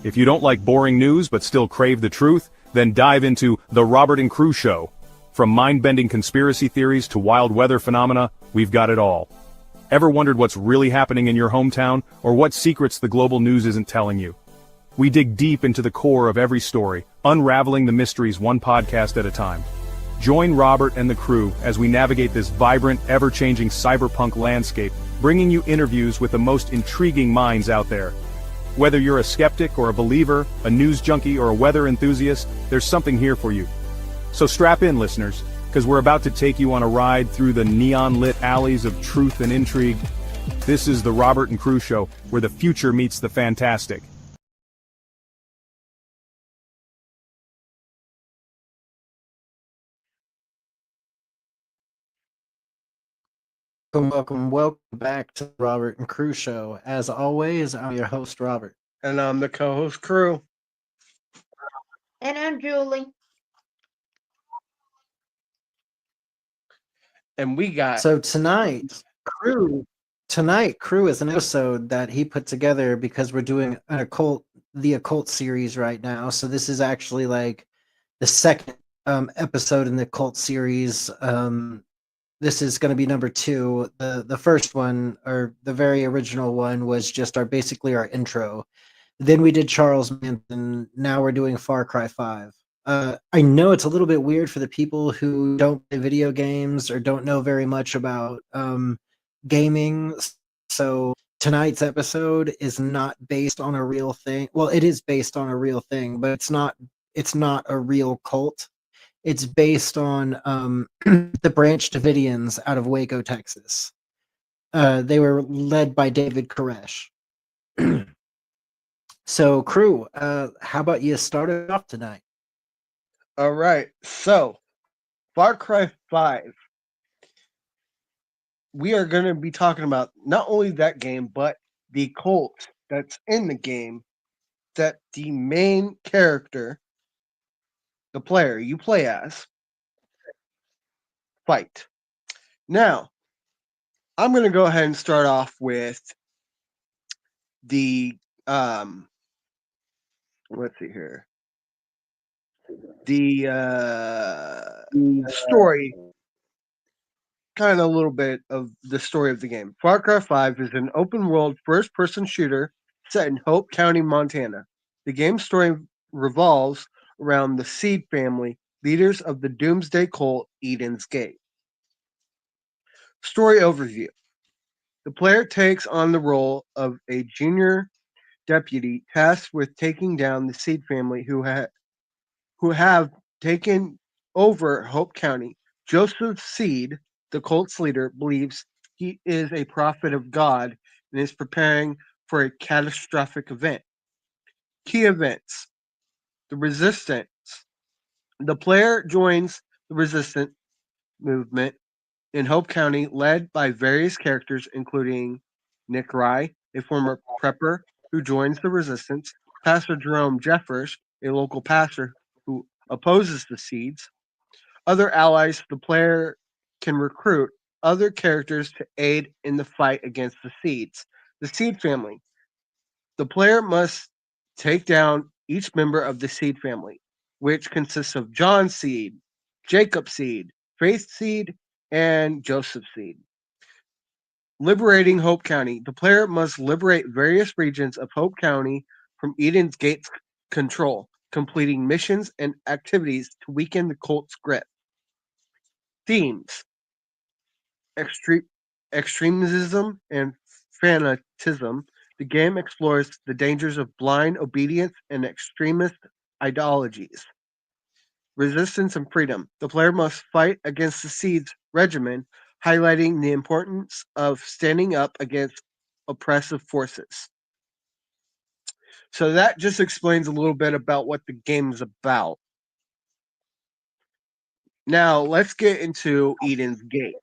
If you don't like boring news but still crave the truth, then dive into The Robert and Crew Show. From mind-bending conspiracy theories to wild weather phenomena, we've got it all. Ever wondered what's really happening in your hometown, or what secrets the global news isn't telling you? We dig deep into the core of every story, unraveling the mysteries one podcast at a time. Join Robert and the crew as we navigate this vibrant, ever-changing cyberpunk landscape, bringing you interviews with the most intriguing minds out there. Whether you're a skeptic or a believer, a news junkie or a weather enthusiast, there's something here for you. So strap in, listeners, because we're about to take you on a ride through the neon-lit alleys of truth and intrigue. This is the Robert and Crew Show, where the future meets the fantastic. Welcome back to the Robert and Crew Show. As always, I'm your host, Robert. And I'm the co-host, Crew. And I'm Julie. And we got... So tonight, Crew is an episode that he put together because we're doing the occult series right now. So this is actually like the second episode in the occult series. This is going to be number 2. The first one, or the very original one, was just basically our intro. Then we did Charles Manson. Now we're doing Far Cry 5. I know it's a little bit weird for the people who don't play video games or don't know very much about gaming. So tonight's episode is not based on a real thing. Well, it is based on a real thing, but it's not a real cult. It's based on the Branch Davidians out of Waco, Texas. They were led by David Koresh. So, Crew, how about you start it off tonight? All right. So, Far Cry 5. We are going to be talking about not only that game, but the cult that's in the game that the main character, the player you play as, fight. Now, I'm going to go ahead and start off with the let's see here. The story, kind of a little bit of the story of the game. Far Cry 5 is an open-world first-person shooter set in Hope County, Montana. The game's story revolves around the Seed family, leaders of the doomsday cult Eden's Gate. Story overview. The player takes on the role of a junior deputy tasked with taking down the Seed family who have taken over Hope County. Joseph Seed, the cult's leader, believes he is a prophet of God and is preparing for a catastrophic event. Key events. The Resistance. The player joins the Resistance movement in Hope County, led by various characters, including Nick Rye, a former prepper who joins the Resistance, Pastor Jerome Jeffers, a local pastor who opposes the Seeds. Other allies, the player can recruit other characters to aid in the fight against the Seeds. The Seed family. The player must take down each member of the Seed family, which consists of John Seed, Jacob Seed, Faith Seed, and Joseph Seed. Liberating Hope County. The player must liberate various regions of Hope County from Eden's Gate's control, completing missions and activities to weaken the cult's grip. Themes. Extremism and fanaticism. The game explores the dangers of blind obedience and extremist ideologies. Resistance and freedom. The player must fight against the Seed's regimen, highlighting the importance of standing up against oppressive forces. So that just explains a little bit about what the game is about. Now, let's get into Eden's Gate.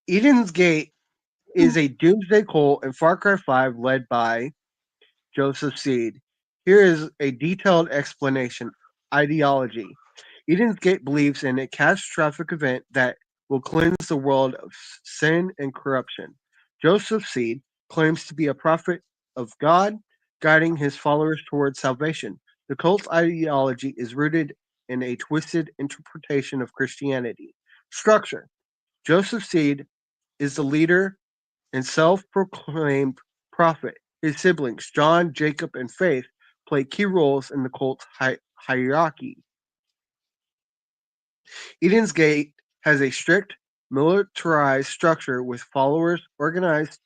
Eden's Gate is a doomsday cult in Far Cry 5 led by Joseph Seed. Here is a detailed explanation. Ideology. Eden's Gate believes in a catastrophic event that will cleanse the world of sin and corruption. Joseph Seed claims to be a prophet of God, guiding his followers towards salvation. The cult's ideology is rooted in a twisted interpretation of Christianity. Structure: Joseph Seed is the leader and self-proclaimed prophet. His siblings, John, Jacob, and Faith, play key roles in the cult's hierarchy. Eden's Gate has a strict, militarized structure with followers organized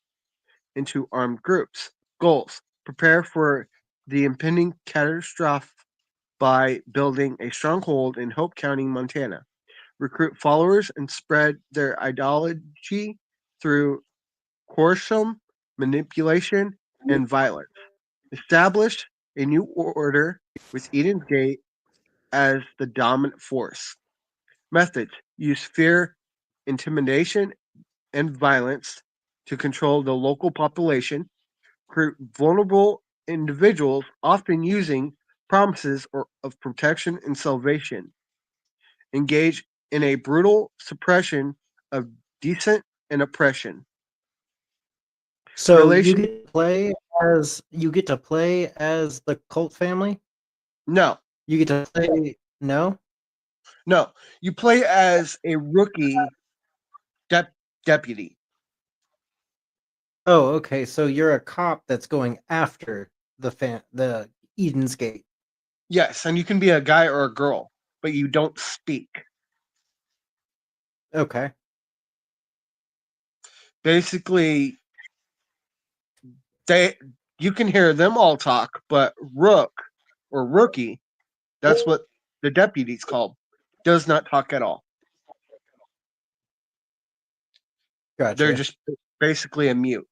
into armed groups. Goals: prepare for the impending catastrophe by building a stronghold in Hope County, Montana. Recruit followers and spread their ideology through coercion, manipulation, and violence. Establish a new order with Eden's Gate as the dominant force. Methods: use fear, intimidation, and violence to control the local population. Recruit vulnerable individuals, often using promises of protection and salvation. Engage in a brutal suppression of dissent and oppression. So Relation? you get to play as the cult family? No, You get to play no? no. You play as a rookie deputy. Oh, okay. So you're a cop that's going after the Eden's Gate. Yes, and you can be a guy or a girl, but you don't speak. Okay. Basically, you can hear them all talk, but Rook or Rookie, that's what the deputy's called, does not talk at all. They're Gotcha. just basically a mute.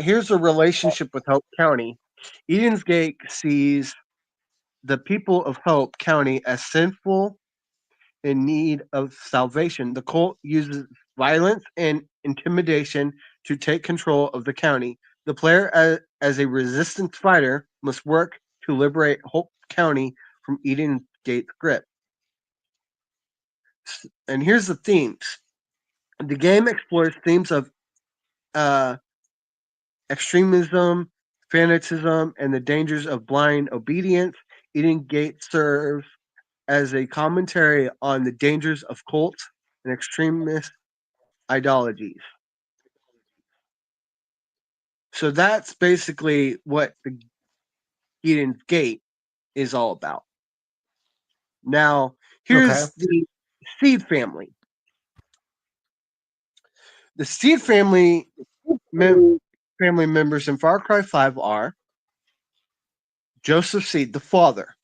Here's the relationship with Hope County. Eden's Gate sees the people of Hope County as sinful, in need of salvation. The cult uses violence and intimidation to take control of the county. The player, as a resistance fighter, must work to liberate Hope County from Eden Gate's grip. And here's the themes. The game explores themes of extremism, fanaticism, and the dangers of blind obedience. Eden Gate serves as a commentary on the dangers of cults and extremist ideologies. So that's basically what the Eden's Gate is all about. Now, Okay. here's the Seed family. The Seed family family members in Far Cry 5 are Joseph Seed, the father.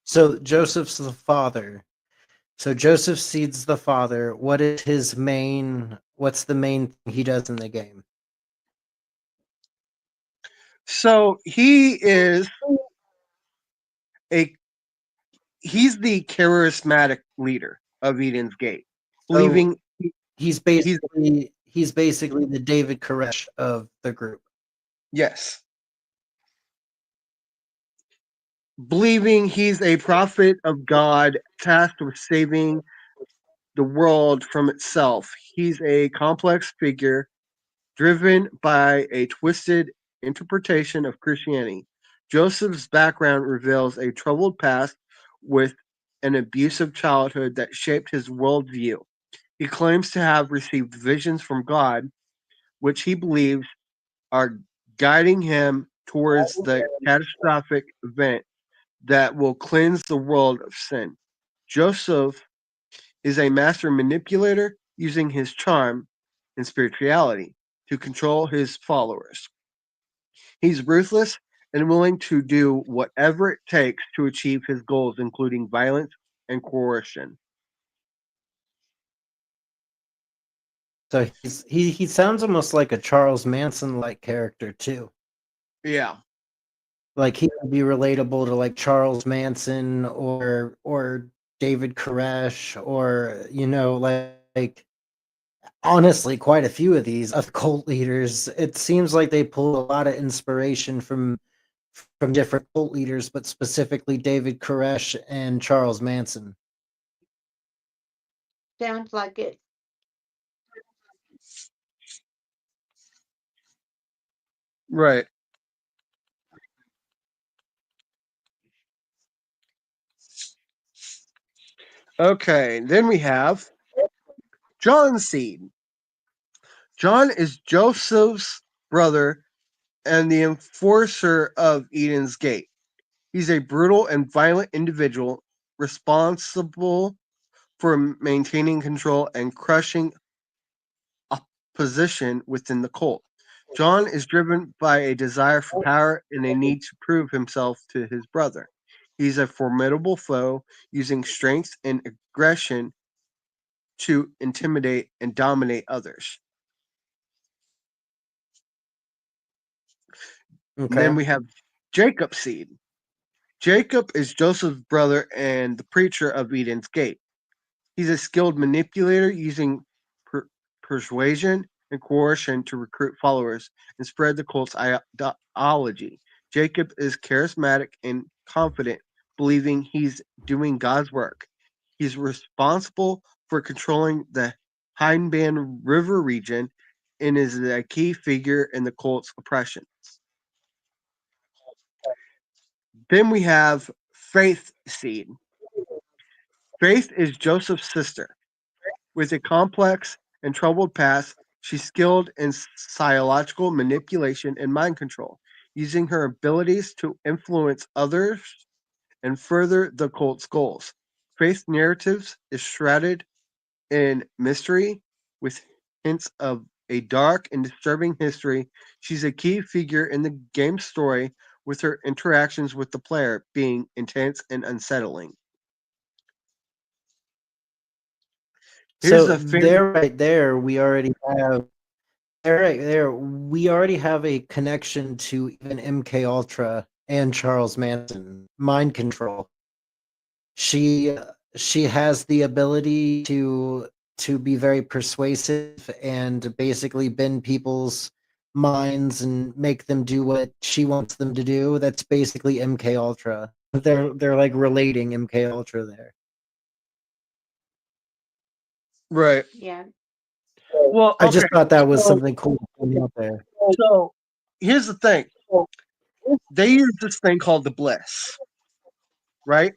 So Joseph's the father. So Joseph Seed's the father. What's the main thing he does in the game? So he's the charismatic leader of Eden's Gate, believing He's basically the David Koresh of the group. yes, believing he's a prophet of God tasked with saving the world from itself. He's a complex figure driven by a twisted interpretation of Christianity. Joseph's background reveals a troubled past with an abusive childhood that shaped his worldview. He claims to have received visions from God, which he believes are guiding him towards the catastrophic event that will cleanse the world of sin. Joseph is a master manipulator using his charm and spirituality to control his followers. He's ruthless and willing to do whatever it takes to achieve his goals, including violence and coercion. So he sounds almost like a Charles Manson like character too. Yeah. Like he would be relatable to like Charles Manson or David Koresh or like honestly, quite a few of these cult leaders. It seems like they pull a lot of inspiration from different cult leaders, but specifically David Koresh and Charles Manson. Sounds like it. Right. Okay, then we have John's seed. John is Joseph's brother and the enforcer of Eden's Gate. He's a brutal and violent individual responsible for maintaining control and crushing opposition within the cult. John is driven by a desire for power and a need to prove himself to his brother. He's a formidable foe, using strength and aggression to intimidate and dominate others. And then Okay. we have Jacob's seed. Jacob is Joseph's brother and the preacher of Eden's Gate. He's a skilled manipulator using persuasion and coercion to recruit followers and spread the cult's ideology. Jacob is charismatic and confident, believing he's doing God's work. He's responsible for controlling the Hindban River region and is a key figure in the cult's oppression. Then we have Faith seed. Faith is Joseph's sister. With a complex and troubled past, she's skilled in psychological manipulation and mind control, using her abilities to influence others and further the cult's goals. Faith's narratives is shrouded in mystery, with hints of a dark and disturbing history. She's a key figure in the game's story, with her interactions with the player being intense and unsettling. Here's So a famous. there, right there, we already have. There, right there, we already have a connection to even MK Ultra and Charles Manson. Mind control. She she has the ability to be very persuasive and basically bend people's minds and make them do what she wants them to do. That's basically MK Ultra. They're like relating MK Ultra there. Right. Yeah. Well, I okay. just thought that was something cool to put out there. So here's the thing. They use this thing called the bliss, right?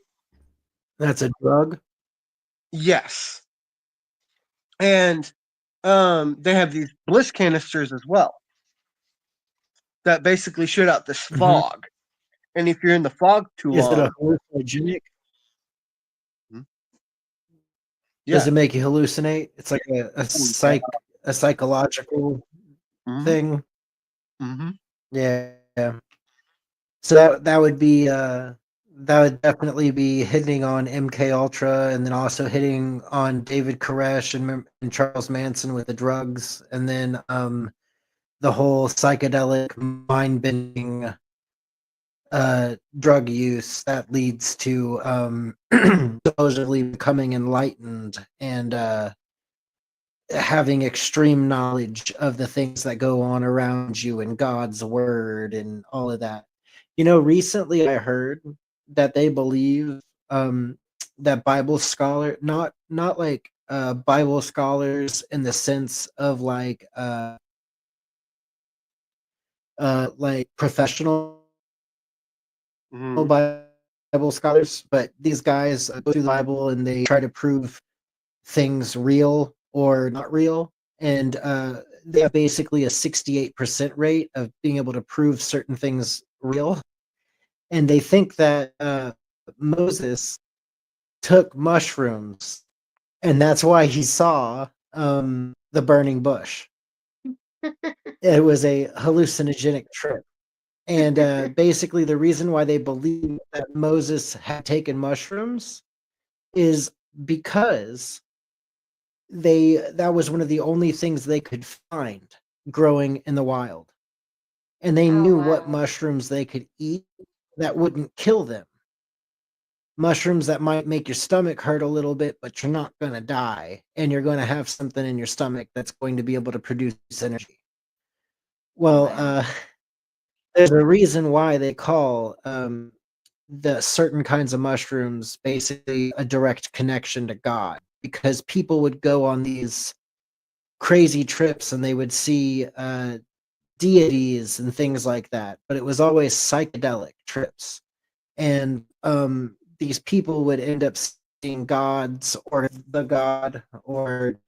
That's a drug. Yes. And they have these bliss canisters as well that basically shoot out this Mhm. fog. And if you're in the fog too Is it a long, hallucinogenic? Does yeah. it make you hallucinate? It's like a psychological Mm-hmm. thing. Mm-hmm. Yeah. So that would definitely be hitting on MK Ultra, and then also hitting on David Koresh and Charles Manson with the drugs, and then the whole psychedelic mind bending drug use that leads to supposedly becoming enlightened and having extreme knowledge of the things that go on around you and God's word and all of that. You know, recently I heard that they believe that Bible scholar, not like Bible scholars in the sense of like professional Mm-hmm. Bible scholars, but these guys go through the Bible and they try to prove things real or not real. And they have basically a 68% rate of being able to prove certain things real. And they think that Moses took mushrooms, and that's why he saw the burning bush. It was a hallucinogenic trip. And basically, the reason why they believe that Moses had taken mushrooms is because that was one of the only things they could find growing in the wild. And they Oh knew what wow. mushrooms they could eat that wouldn't kill them. mushrooms that might make your stomach hurt a little bit, but you're not going to die, and you're going to have something in your stomach that's going to be able to produce energy. Well, Wow. there's a reason why they call the certain kinds of mushrooms basically a direct connection to God, because people would go on these crazy trips and they would see deities and things like that, but it was always psychedelic trips. And these people would end up seeing gods or the god or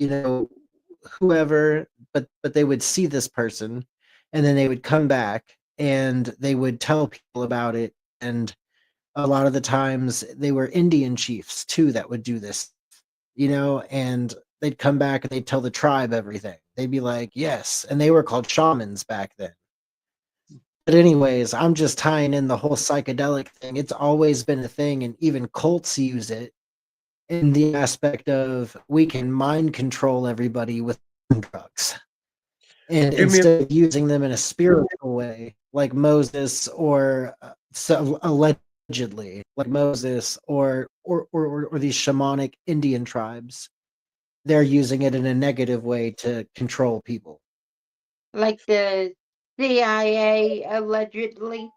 whoever, but they would see this person, and then they would come back and they would tell people about it. And a lot of the times they were Indian chiefs too that would do this, and they'd come back and they'd tell the tribe everything. They'd be like, yes, and they were called shamans back then. But anyways, I'm just tying in the whole psychedelic thing. It's always been a thing, and even cults use it in the aspect of we can mind control everybody with drugs. And Do me a, instead of using them in a spiritual way, like Moses, or so allegedly, like Moses, or these shamanic Indian tribes, they're using it in a negative way to control people. Like the CIA allegedly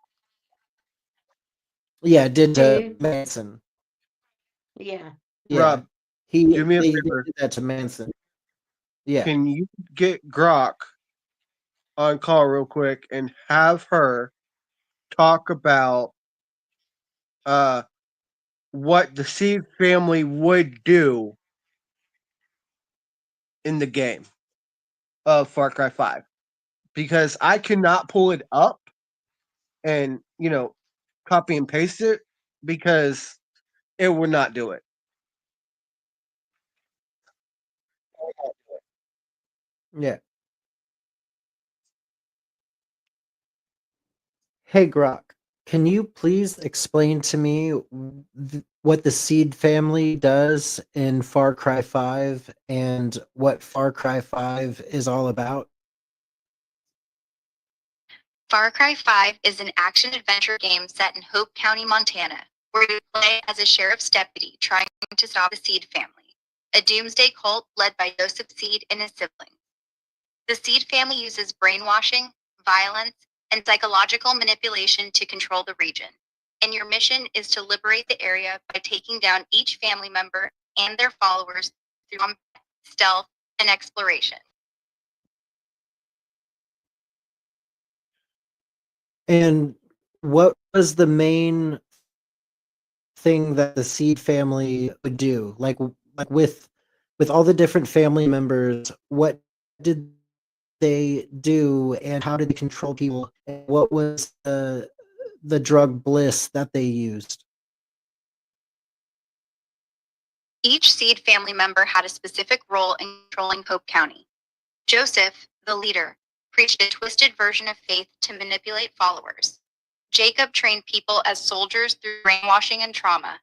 Yeah, it did to did. Manson. Yeah. Yeah, Rob, he do me a they favor. did that to Manson. Yeah. Can you get Grok on call real quick and have her talk about uh what the Seed family would do in the game of Far Cry 5? Because I cannot pull it up and, copy and paste it because it would not do it. Yeah. Hey, Grok, can you please explain to me what the Seed family does in Far Cry 5 and what Far Cry 5 is all about? Far Cry 5 is an action-adventure game set in Hope County, Montana, where you play as a sheriff's deputy trying to stop the Seed family, a doomsday cult led by Joseph Seed and his siblings. The Seed family uses brainwashing, violence, and psychological manipulation to control the region, and your mission is to liberate the area by taking down each family member and their followers through combat, stealth, and exploration. And what was the main thing that the Seed family would do? Like with all the different family members, what did they do and how did they control people? And what was the drug bliss that they used? Each Seed family member had a specific role in controlling Hope County. Joseph, the leader, preached a twisted version of faith to manipulate followers. Jacob trained people as soldiers through brainwashing and trauma.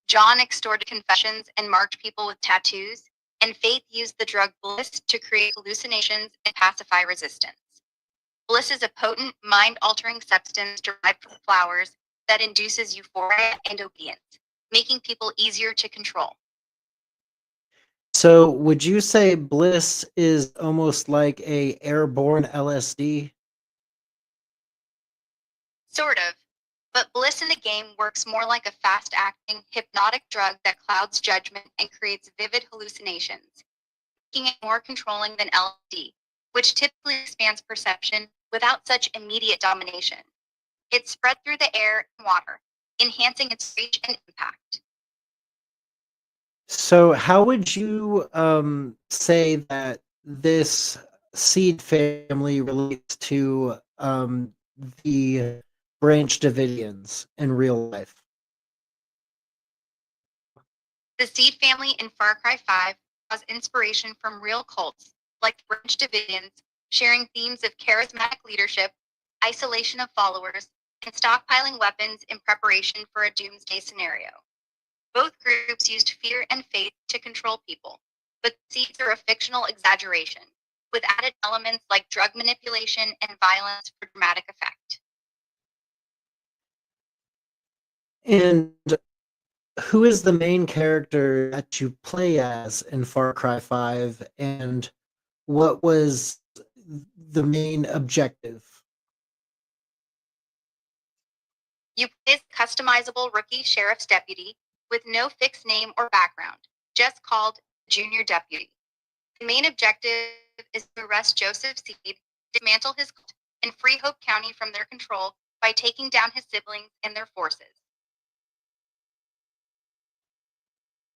John extorted confessions and marked people with tattoos, and Faith used the drug bliss to create hallucinations and pacify resistance. Bliss is a potent, mind-altering substance derived from flowers that induces euphoria and obedience, making people easier to control. So would you say bliss is almost like a airborne LSD? Sort of. But bliss in the game works more like a fast-acting, hypnotic drug that clouds judgment and creates vivid hallucinations, making it more controlling than LSD, which typically expands perception without such immediate domination. It's spread through the air and water, enhancing its reach and impact. So how would you say that this Seed family relates to the Branch Davidians in real life? The Seed family in Far Cry 5 draws inspiration from real cults like the Branch Davidians, sharing themes of charismatic leadership, isolation of followers, and stockpiling weapons in preparation for a doomsday scenario. Both groups used fear and faith to control people, but seeds are a fictional exaggeration, with added elements like drug manipulation and violence for dramatic effect. And who is the main character that you play as in Far Cry 5, and what was the main objective? You play as customizable rookie sheriff's deputy with no fixed name or background, just called Junior Deputy. The main objective is to arrest Joseph Seed, dismantle his cult, and free Hope County from their control by taking down his siblings and their forces.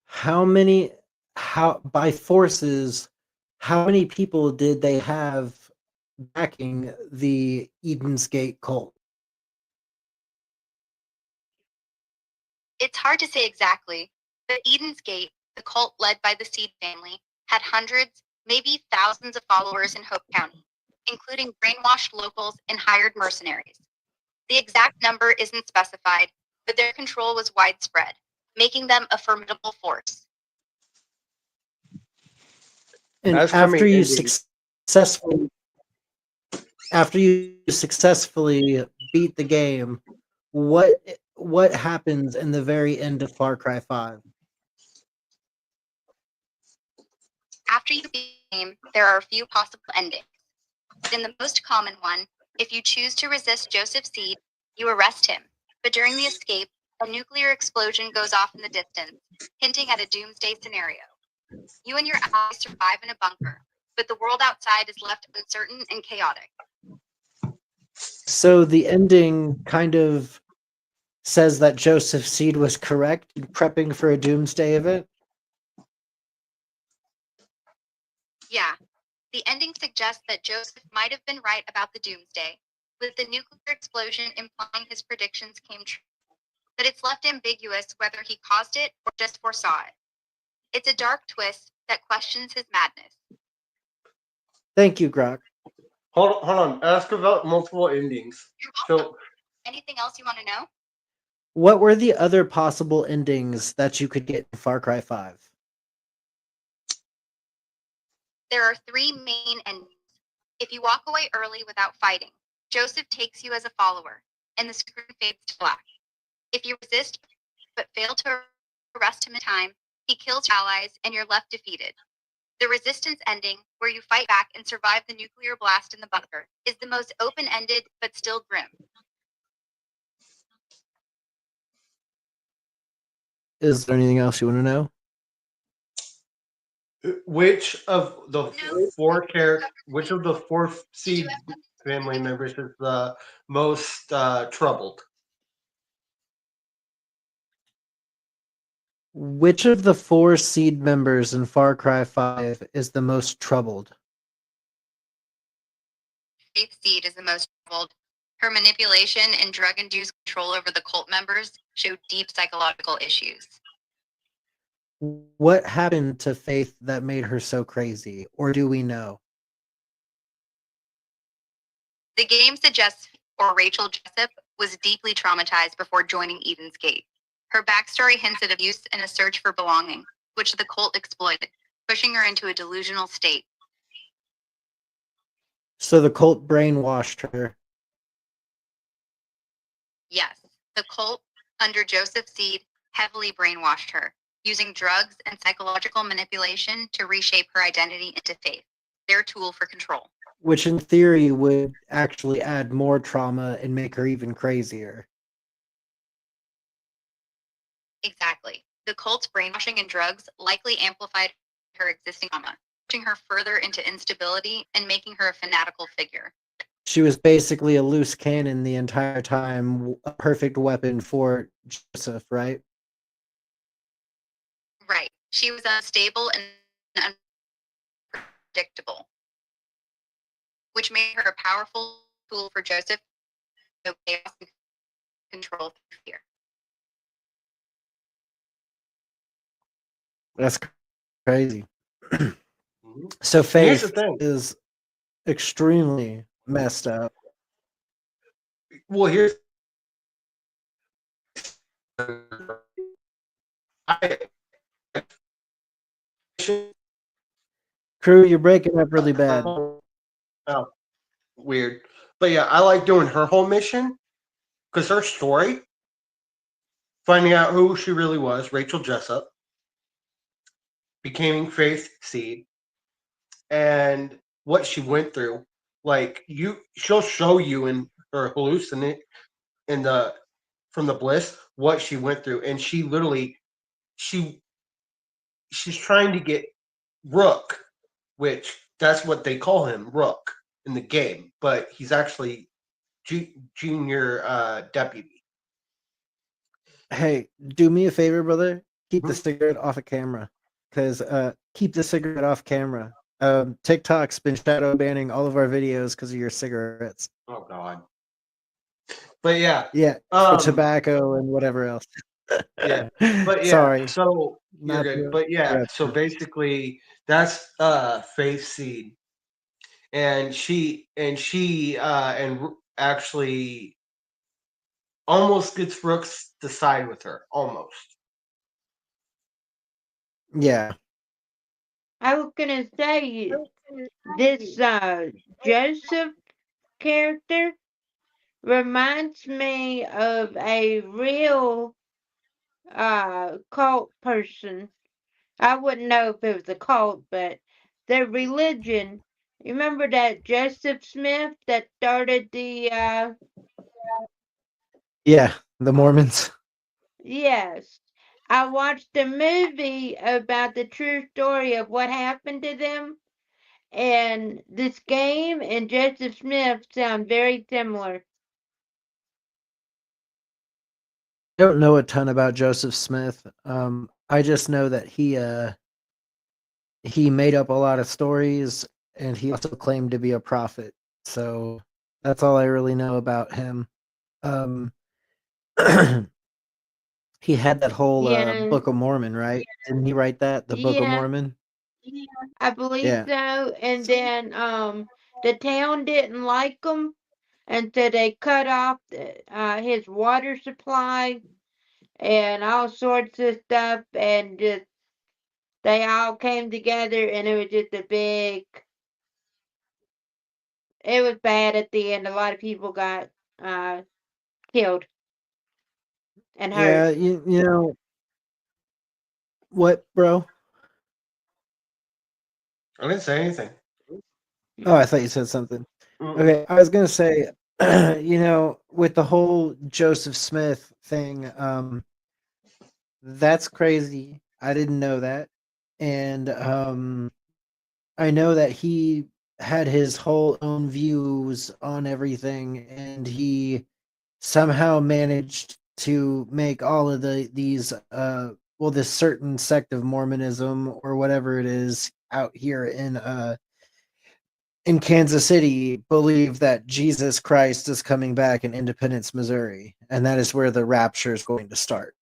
How many, by forces, how many people did they have backing the Eden's Gate cult? It's hard to say exactly, but Eden's Gate, the cult led by the Seed family, had hundreds, maybe thousands of followers in Hope County, including brainwashed locals and hired mercenaries. The exact number isn't specified, but their control was widespread, making them a formidable force. And As for me, after you successfully beat the game, what happens in the very end of Far Cry 5? After you beat the game, there are a few possible endings. In the most common one, if you choose to resist Joseph Seed, you arrest him. But during the escape, a nuclear explosion goes off in the distance, hinting at a doomsday scenario. You and your allies survive in a bunker, but the world outside is left uncertain and chaotic. So the ending kind of says that Joseph Seed was correct in prepping for a doomsday event? Yeah, the ending suggests that Joseph might have been right about the doomsday, with the nuclear explosion implying his predictions came true. But it's left ambiguous whether he caused it or just foresaw it. It's a dark twist that questions his madness. Thank you, Grok. Hold on. Ask about multiple endings. So, Anything else you want to know? What were the other possible endings that you could get in Far Cry 5? There are three main endings. If you walk away early without fighting, Joseph takes you as a follower, and the screen fades to black. If you resist but fail to arrest him in time, he kills your allies and you're left defeated. The resistance ending, where you fight back and survive the nuclear blast in the bunker, is the most open-ended but still grim. Is there anything else you want to know? which of the four Seed family members is the most troubled? Which of the 4 Seed members in Far Cry 5 is the most troubled? Faith Seed is the most troubled. Her manipulation and drug-induced control over the cult members show deep psychological issues. What happened to Faith that made her so crazy, or do we know? The game suggests Rachel Jessup was deeply traumatized before joining Eden's Gate. Her backstory hints at abuse and a search for belonging, which the cult exploited, pushing her into a delusional state. So the cult brainwashed her. Yes, the cult, under Joseph Seed, heavily brainwashed her, using drugs and psychological manipulation to reshape her identity into faith, their tool for control. Which in theory would actually add more trauma and make her even crazier. Exactly. The cult's brainwashing and drugs likely amplified her existing trauma, pushing her further into instability and making her a fanatical figure. She was basically a loose cannon the entire time, a perfect weapon for Joseph, right? Right. She was unstable and unpredictable, which made her a powerful tool for Joseph to chaos and control through fear. That's crazy. Mhm. So Here's the Faith thing. is extremely messed up. Well, here's I Crew, you're breaking up really bad. oh, weird. But yeah, I like doing her whole mission because her story finding out who she really was, Rachel Jessup, becoming Faith Seed, and what she went through. Like she'll show you in her hallucinate in the from the bliss what she went through, and she literally she she's trying to get Rook, which that's what they call him, Rook in the game, but he's actually junior deputy. Hey, do me a favor, brother. Keep the Mhm. cigarette off of camera. Because keep the cigarette off camera. TikTok's been shadow banning all of our videos because of your cigarettes. Oh God. But yeah, Yeah, for um, tobacco and whatever else. yeah, but yeah. Sorry, So you're not good. to But yeah, interrupt so you. basically that's Faith Seed, and actually almost gets Rooks to side with her, almost. Yeah, I was gonna say this Joseph character reminds me of a real cult person. I wouldn't know if it was a cult, but their religion. You remember that Joseph Smith that started the yeah, the Mormons. yes. I watched a movie about the true story of what happened to them, and this game and Joseph Smith sound very similar. I don't know a ton about Joseph Smith. I just know that he made up a lot of stories, and he also claimed to be a prophet. So that's all I really know about him. Um, he had that whole Yeah, Book of Mormon, right? Didn't he write that? The Book of yeah, Mormon? I believe Yeah. so. And then the town didn't like him, and so they cut off his water supply and all sorts of stuff, and just they all came together, and it was just a big. It was bad at the end. A lot of people got uh killed and hurt. Yeah, you know what, bro? I didn't say anything. Oh, I Mm. thought you said something. Mm-mm. Okay, I was gonna say, with the whole Joseph Smith thing, that's crazy. I didn't know that, and I know that he had his whole own views on everything, and he somehow managed to make all of these this certain sect of Mormonism or whatever it is out here in Kansas City believe that Jesus Christ is coming back in Independence, Missouri, and that is where the rapture is going to start.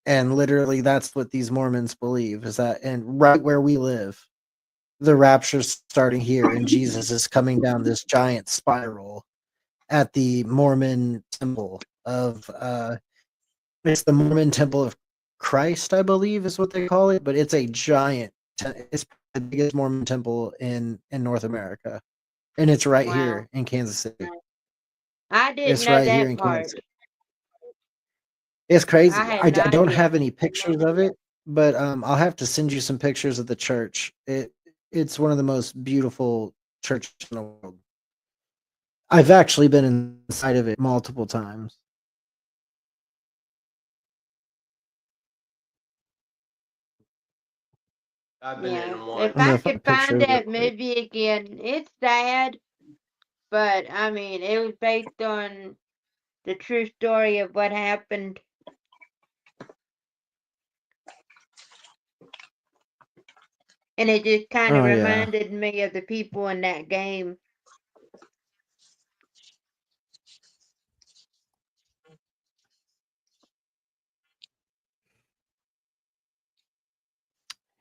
And literally that's what these Mormons believe, is that, and right where we live, the rapture's starting here and Jesus is coming down this giant spiral at the Mormon temple of it's the Mormon Temple of Christ, I believe is what they call it, but it's a giant it's the biggest Mormon temple in North America. And it's right Wow, here in Kansas City. I didn't It's know right here that in Kansas part. City. It's I crazy. had no I don't idea. have any pictures of it, but I'll have to send you some pictures of the church. It's one of the most beautiful churches in the world. I've actually been inside of it multiple times. I've been Yeah, in if one. I'm I gonna find a could picture find real that quick. movie again, it's sad, but I mean, it was based on the true story of what happened, and it just kind of Oh yeah. reminded me of the people in that game.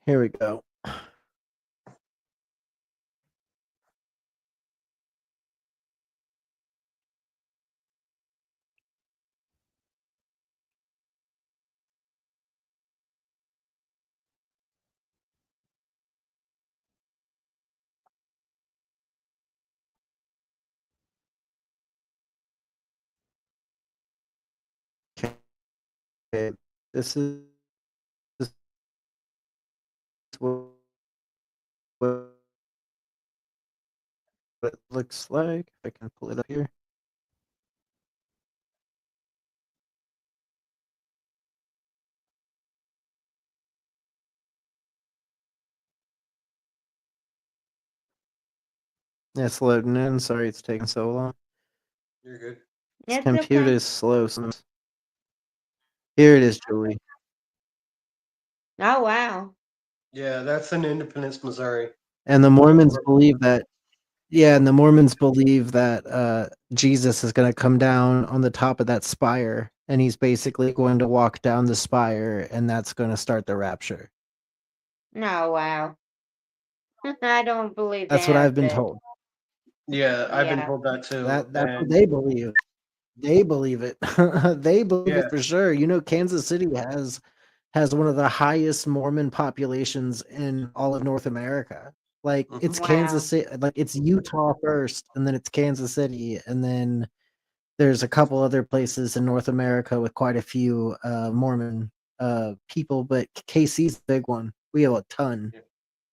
Here we go. Okay, this is what what it looks like. If I can pull it up here. Yeah, it's loading in. Sorry it's taking so long. You're good. This It's computer okay. is slow. Here it is, Julie. Oh wow. Yeah, that's in Independence, Missouri. And the Mormons believe that. Yeah, and the Mormons believe that Jesus is going to come down on the top of that spire, and he's basically going to walk down the spire, and that's going to start the rapture. Oh wow. I don't believe That's what that a I've been bit. told. Yeah, I've been Yeah. told that too. That's what And they believe. They believe it. They believe yeah, it for sure. You know, Kansas City has one of the highest Mormon populations in all of North America. Like it's mhm. Kansas Wow. City, like it's Utah first, and then it's Kansas City, and then there's a couple other places in North America with quite a few Mormon people, but KC's the big one. We have a ton.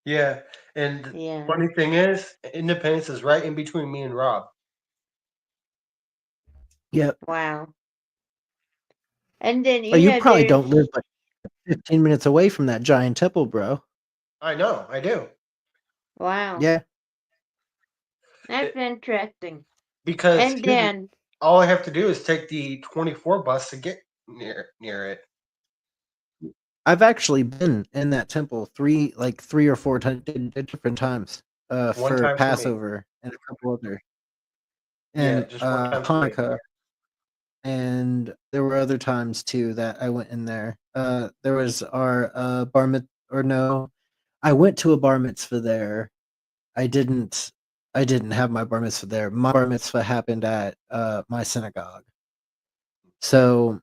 Yeah. And Yeah. funny thing is, Independence is right in between me and Rob. Yep. Wow. And then Oh, you probably there's don't live but 15 minutes away from that giant temple, bro. I know, I do. wow. Yeah. That's It, interesting. because And then all I have to do is take the 24 bus to get near it. I've actually been in that temple three or four different times One for time for me. Passover and a couple other Yeah, and just one time for me. Hanukkah, and there were other times too that I went in there. There was our bar mit or no, I went to a bar mitzvah there. I didn't I didn't have my bar mitzvah there. My bar mitzvah happened at my synagogue. So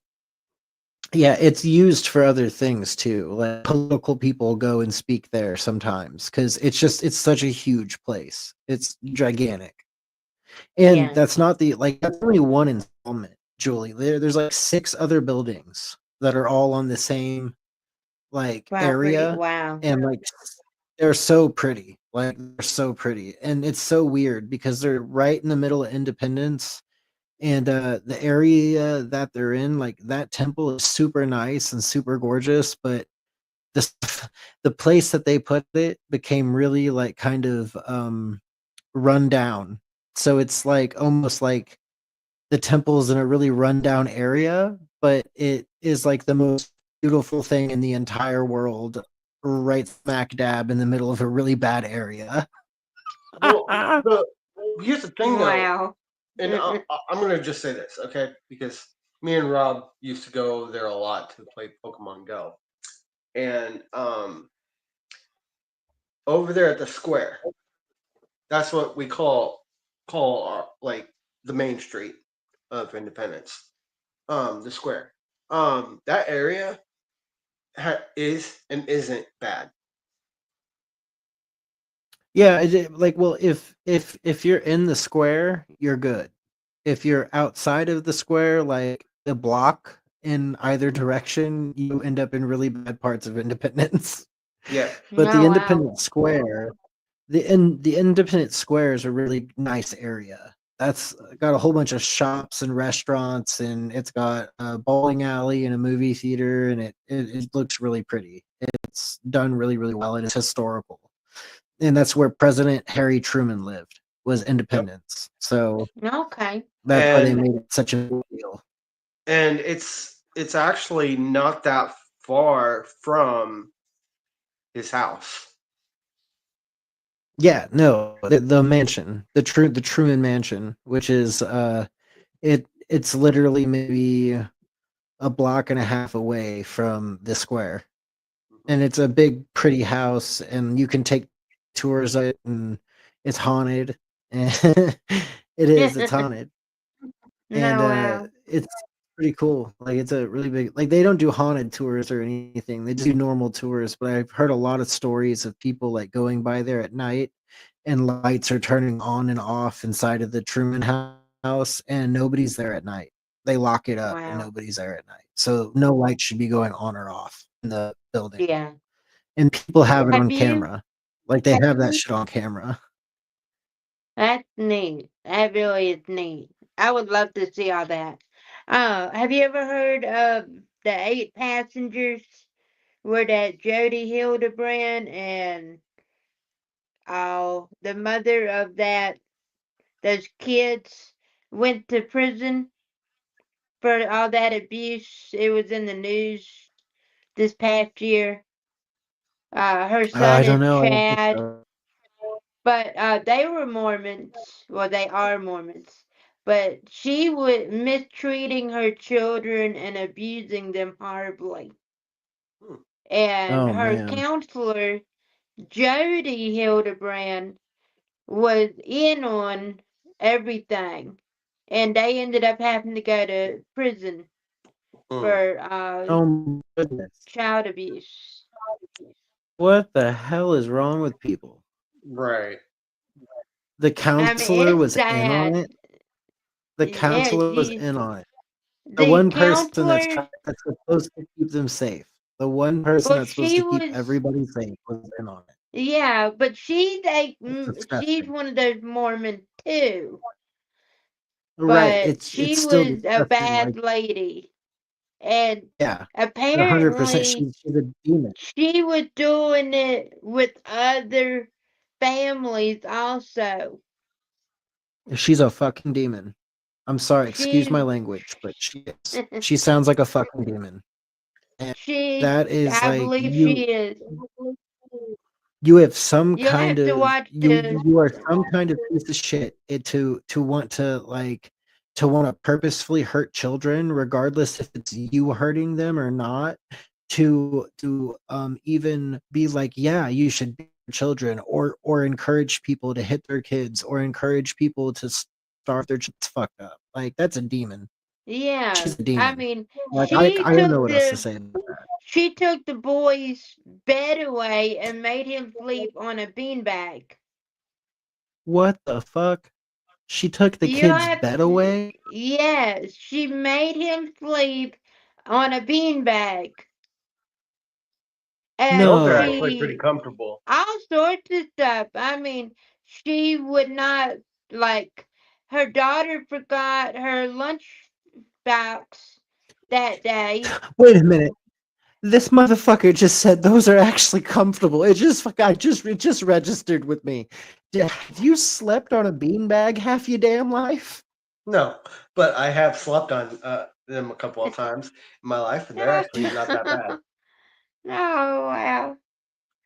yeah, it's used for other things too. Like political people go and speak there sometimes because it's such a huge place. It's gigantic. And yeah. that's not the like that's only one installment, Julie. There's like six other buildings that are all on the same like Property. area, Wow. and like they're so pretty. Like they're so pretty. And it's so weird because they're right in the middle of Independence, and the area that they're in, like that temple is super nice and super gorgeous, but the the place that they put it became really like kind of run down. So it's like almost like the temple's in a really rundown area, but it is like the most beautiful thing in the entire world, right smack dab in the middle of a really bad area. Well, here's the thing though, Wow. and I'm gonna just say this, okay? Because me and Rob used to go there a lot to play Pokemon Go, and over there at the square, that's what we call our, like the main street of Independence, the square. That area is and isn't bad. Yeah, like well, if you're in the square, you're good. If you're outside of the square, like the block in either direction, you end up in really bad parts of Independence. Yeah, But Oh wow. the Independent Square is a really nice area. That's got a whole bunch of shops and restaurants, and it's got a bowling alley and a movie theater, and it looks really pretty. It's done really, really well, and it's historical. And that's where President Harry Truman lived, was yep. Independence. So Okay. that's why they And made it such a big deal. it's actually not that far from his house. Yeah, no, the mansion, the Truman Mansion, which is it's literally maybe a block and a half away from the square. Mhm. And it's a big pretty house, and you can take tours of it, and it's haunted. And it's haunted. And No wow. it's pretty cool. Like it's a really big like they don't do haunted tours or anything. They just do normal tours, but I've heard a lot of stories of people like going by there at night and lights are turning on and off inside of the Truman house and nobody's there at night. They lock it up and Wow. nobody's there at night. So no light should be going on or off in the building. Yeah. And people have it Have on you? camera. Like they have that shit on camera. That's neat. That really is neat. I would love to see all that. Have you ever heard of the 8 passengers where that Jody Hildebrand and the mother of those kids went to prison for all that abuse? It was in the news this past year. Her I son don't is know. I don't think Chad, so. but they were Mormons. Well, they are Mormons. But she was mistreating her children and abusing them horribly. And Oh her man. counselor, Jody Hildebrand, was in on everything. And they ended up having to go to prison for Oh my goodness. child abuse. What the hell is wrong with people? Right. The I mean, counselor it's was in on sad. it. The Yeah, counselor was in on it. The the one person counselor, that's supposed to keep them safe. The one person well, that's supposed she to keep was, everybody safe was in on it. yeah, but It's she's disgusting. one of those Mormons too. Right. But It's she still was a disgusting. Like, bad lady. And yeah, 100%. apparently, She's a demon. she was doing it with other families also. She's a fucking demon. I'm sorry, excuse my She's, language, but she is. She sounds like a fucking demon. And that is I like believe she is. you have some You'll kind have to of watch the, you are some kind of piece of shit to want to like to want to purposefully hurt children regardless if it's you hurting them or not, to even be like, yeah, you should be children, or encourage people to hit their kids, or encourage people to starve their kids. Fucked up. Like that's a demon. yeah, She's a I demon. mean, Like I don't know what else to say about that. she took the boy's bed away and made him sleep on a beanbag. What the fuck? She took the You kid's have bed to, away? yes, she made him sleep on a beanbag. And Those are No. actually pretty comfortable. all sorts of stuff. I mean, she would not, like, her daughter forgot her lunch box that day. Wait a minute. This motherfucker just said those are actually comfortable. It just registered with me. Have you slept on a beanbag half your damn life? No, but I have slept on them a couple of times in my life, and they're actually not that bad. No, wow.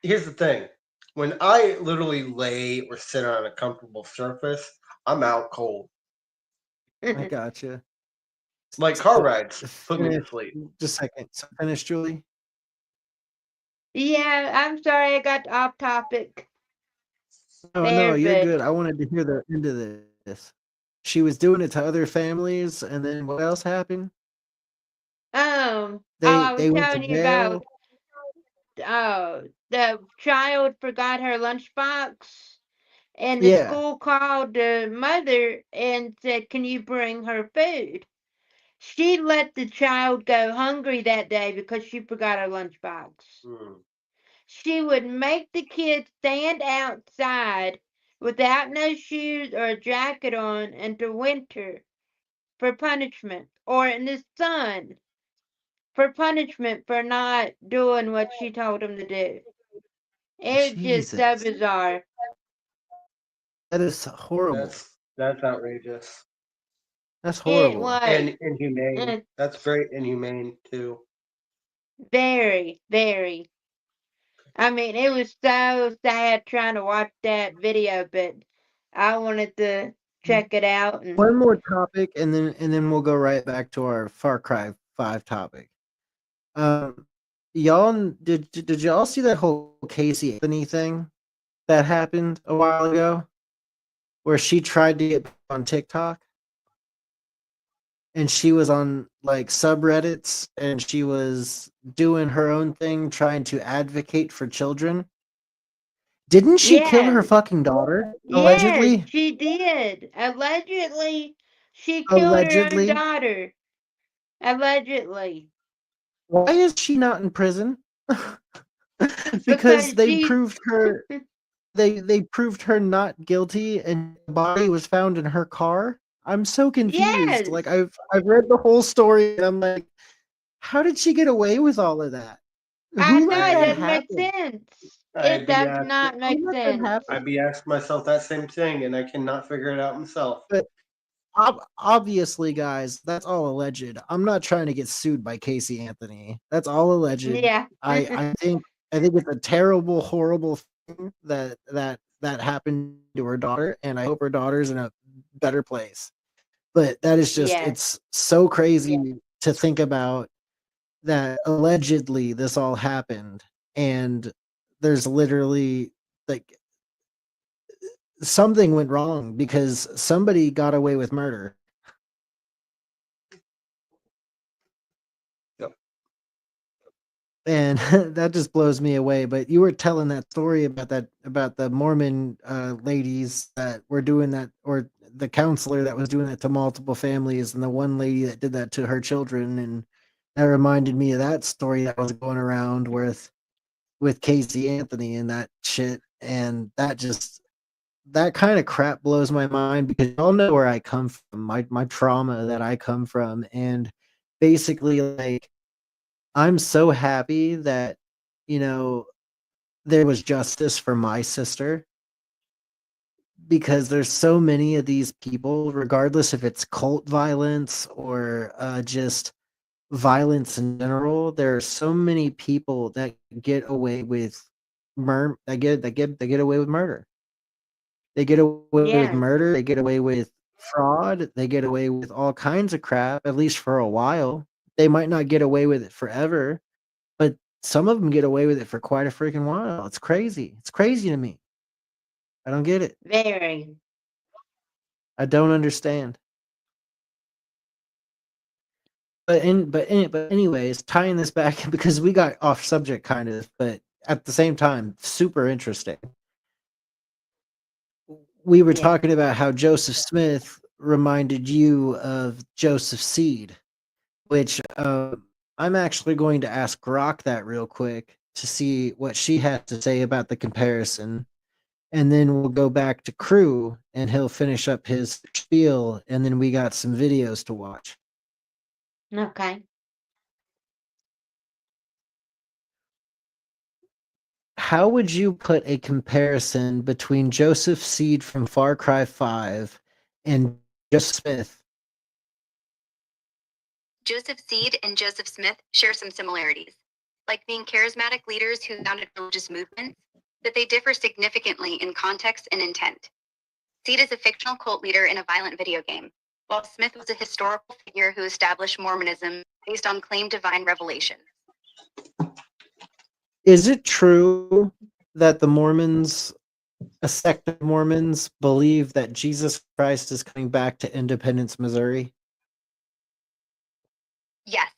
Here's the thing. When I literally lay or sit on a comfortable surface, I'm out cold. I gotcha. Like car So, rides put me to finish, sleep. just a second. So finish, Julie. Yeah, I'm sorry I got off topic No, there, you're but good. I wanted to hear the end of this. She was doing it to other families, and then what else happened? I was They went to telling you about jail. the child forgot her lunchbox, and the Yeah. school called the mother and said, "Can you bring her food?" She let the child go hungry that day because she forgot her lunchbox. Mm. She would make the kid stand outside without no shoes or a jacket on into winter for punishment, or in the sun for punishment for not doing what she told him to do. It's just so Jesus. bizarre. That is horrible. That's outrageous That's It horrible. was and inhumane. That's very inhumane too. very, very. I mean, it was so sad trying to watch that video, but I wanted to check it out. And One more topic, and then we'll go right back to our Far Cry 5 topic. Y'all did y'all see that whole Casey Anthony thing that happened a while ago, where she tried to get on TikTok, and she was on like subreddits, and she was doing her own thing, trying to advocate for children? Didn't she kill her yes, fucking daughter yes, allegedly? she did. Allegedly, she killed her own Allegedly. daughter. Allegedly. Why is she not in prison? Because Because they she proved her they proved her not guilty and the body was found in her car. I'm so confused. Yes. Like I've read the whole story and I'm like, how did she get away with all of that? I Who know let it that I doesn't make happen? sense. It I'd be does asking, not Who make let that sense. happen? I'd be asking myself that same thing, and I cannot figure it out myself. But obviously, guys, that's all alleged. I'm not trying to get sued by Casey Anthony. That's all alleged. Yeah. I think it's a terrible, horrible thing that happened to her daughter, and I hope her daughter's in a better place. But that is just Yes. it's so crazy to think about that allegedly this all happened and there's literally like something went wrong because somebody got away with murder. Yep. And that just blows me away. But you were telling that story about the Mormon ladies that were doing that, or the counselor that was doing that to multiple families, and the one lady that did that to her children, and that reminded me of that story that was going around with Casey Anthony and that shit, and that kind of crap blows my mind because y'all know where I come from, my trauma that I come from, and basically like I'm so happy that, you know, there was justice for my sister because there's so many of these people, regardless if it's cult violence or just violence in general. There are so many people that get away with they get away with murder. They get away with Yes. murder. They get away with fraud. They get away with all kinds of crap. At least for a while, they might not get away with it forever, but some of them get away with it for quite a freaking while. It's crazy. It's crazy to me. I don't get it. Very. I don't understand. But anyways, tying this back because we got off subject kind of, but at the same time, super interesting. We were Yes. talking about how Joseph Smith reminded you of Joseph Seed, which I'm actually going to ask Grok that real quick to see what she has to say about the comparison. And then we'll go back to Crew and he'll finish up his spiel. And then we got some videos to watch. Okay. How would you put a comparison between Joseph Seed from Far Cry 5 and Joseph Smith? Joseph Seed and Joseph Smith share some similarities, like being charismatic leaders who founded religious movements, but they differ significantly in context and intent. Seed is a fictional cult leader in a violent video game, while Smith was a historical figure who established Mormonism based on claimed divine revelation. Is it true that the Mormons, a sect of Mormons, believe that Jesus Christ is coming back to Independence, Missouri? Yes,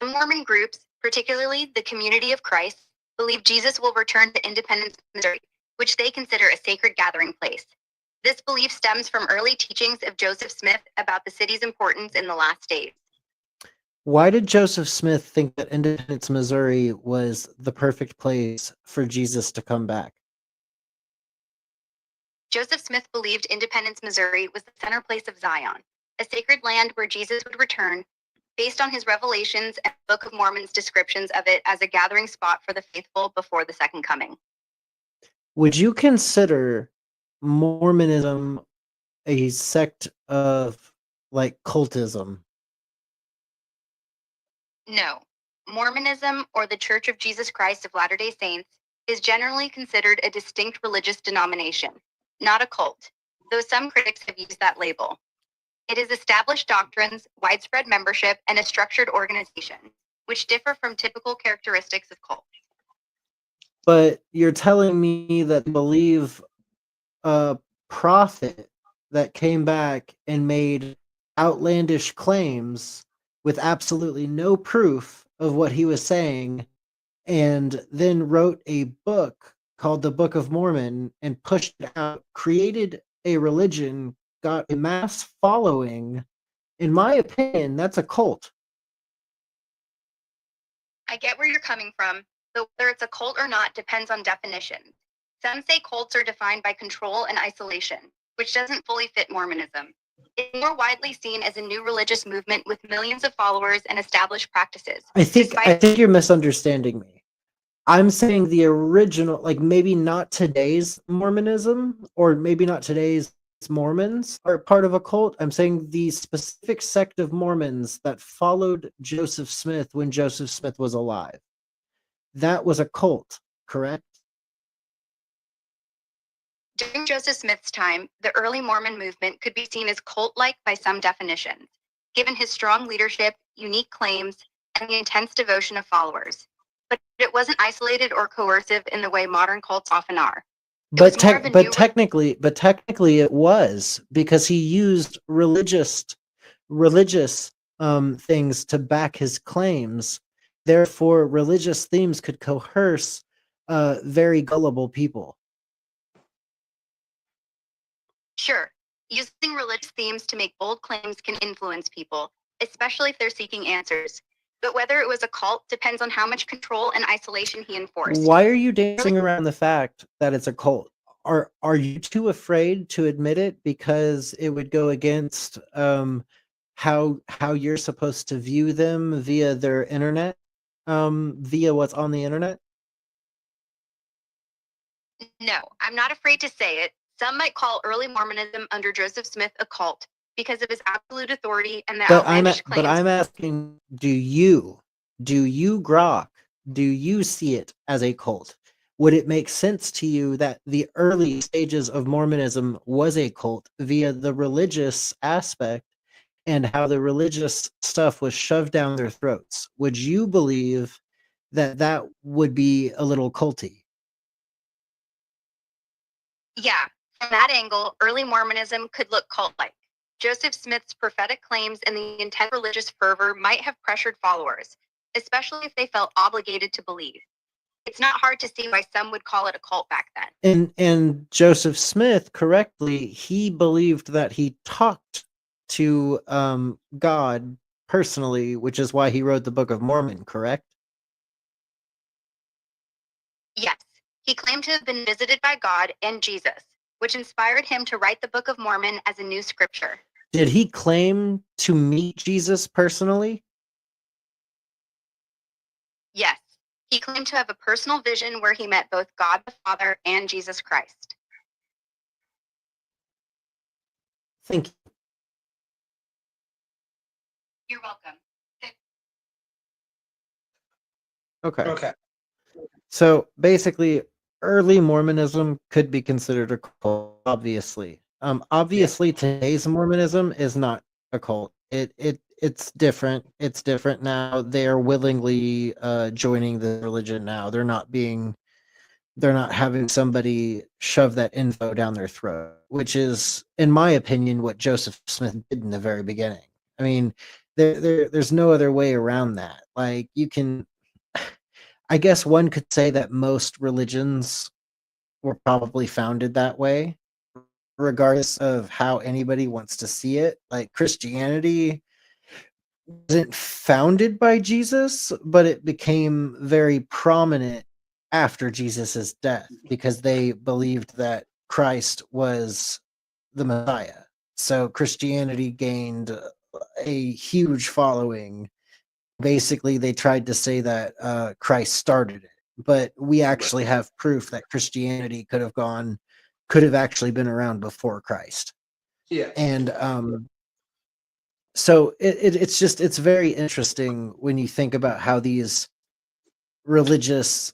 some Mormon groups, particularly the Community of Christ, believe Jesus will return to Independence, Missouri, which they consider a sacred gathering place. This belief stems from early teachings of Joseph Smith about the city's importance in the last days. Why did Joseph Smith think that Independence, Missouri was the perfect place for Jesus to come back? Joseph Smith believed Independence, Missouri was the center place of Zion, a sacred land where Jesus would return, based on his revelations and the Book of Mormon's descriptions of it as a gathering spot for the faithful before the second coming. Would you consider Mormonism a sect of like cultism? No, Mormonism, or the Church of Jesus Christ of Latter-day Saints, is generally considered a distinct religious denomination, not a cult, though some critics have used that label. It is established doctrines, widespread membership, and a structured organization, which differ from typical characteristics of cults. But you're telling me that they believe a prophet that came back and made outlandish claims with absolutely no proof of what he was saying, and then wrote a book called the Book of Mormon and pushed it out, created a religion, got a mass following. In my opinion, that's a cult. I get where you're coming from, but whether it's a cult or not depends on definition. Some say cults are defined by control and isolation, which doesn't fully fit Mormonism. It's more widely seen as a new religious movement with millions of followers and established practices. I think you're misunderstanding me. I'm saying the original, like maybe not today's Mormonism, or maybe not today's Mormons are part of a cult. I'm saying the specific sect of Mormons that followed Joseph Smith when Joseph Smith was alive. That was a cult, correct? During Joseph Smith's time, the early Mormon movement could be seen as cult-like by some definitions, given his strong leadership, unique claims, and the intense devotion of followers. But it wasn't isolated or coercive in the way modern cults often are. But technically it was, because he used religious things to back his claims. Therefore, religious themes could coerce very gullible people. Sure, using religious themes to make bold claims can influence people, especially if they're seeking answers. But whether it was a cult depends on how much control and isolation he enforced. Why are you dancing around the fact that it's a cult? Are you too afraid to admit it because it would go against how you're supposed to view them via their internet, via what's on the internet? No, I'm not afraid to say it. Some might call early Mormonism under Joseph Smith a cult because of his absolute authority and the outlandish claims. But I'm asking, do you, Grok, do you see it as a cult? Would it make sense to you that the early stages of Mormonism was a cult via the religious aspect and how the religious stuff was shoved down their throats? Would you believe that that would be a little culty? Yeah, from that angle, early Mormonism could look cult-like. Joseph Smith's prophetic claims and the intense religious fervor might have pressured followers, especially if they felt obligated to believe. It's not hard to see why some would call it a cult back then. And Joseph Smith, correctly, he believed that he talked to God personally, which is why he wrote the Book of Mormon, correct? Yes, he claimed to have been visited by God and Jesus, which inspired him to write the Book of Mormon as a new scripture. Did he claim to meet Jesus personally? Yes, he claimed to have a personal vision where he met both God the Father and Jesus Christ. Thank you. You're welcome. Okay. So basically, early Mormonism could be considered a cult, obviously. Obviously, today's Mormonism is not a cult. It's different. It's different now. They are willingly joining the religion now. They're not having somebody shove that info down their throat, which is, in my opinion, what Joseph Smith did in the very beginning. I mean, there's no other way around that. Like, you can, I guess one could say that most religions were probably founded that way, regardless of how anybody wants to see it. Like, Christianity wasn't founded by Jesus, but it became very prominent after Jesus's death because they believed that Christ was the Messiah. So Christianity gained a huge following. Basically, they tried to say that Christ started it, but we actually have proof that Christianity could have actually been around before Christ. Yeah. And so it's very interesting when you think about how these religious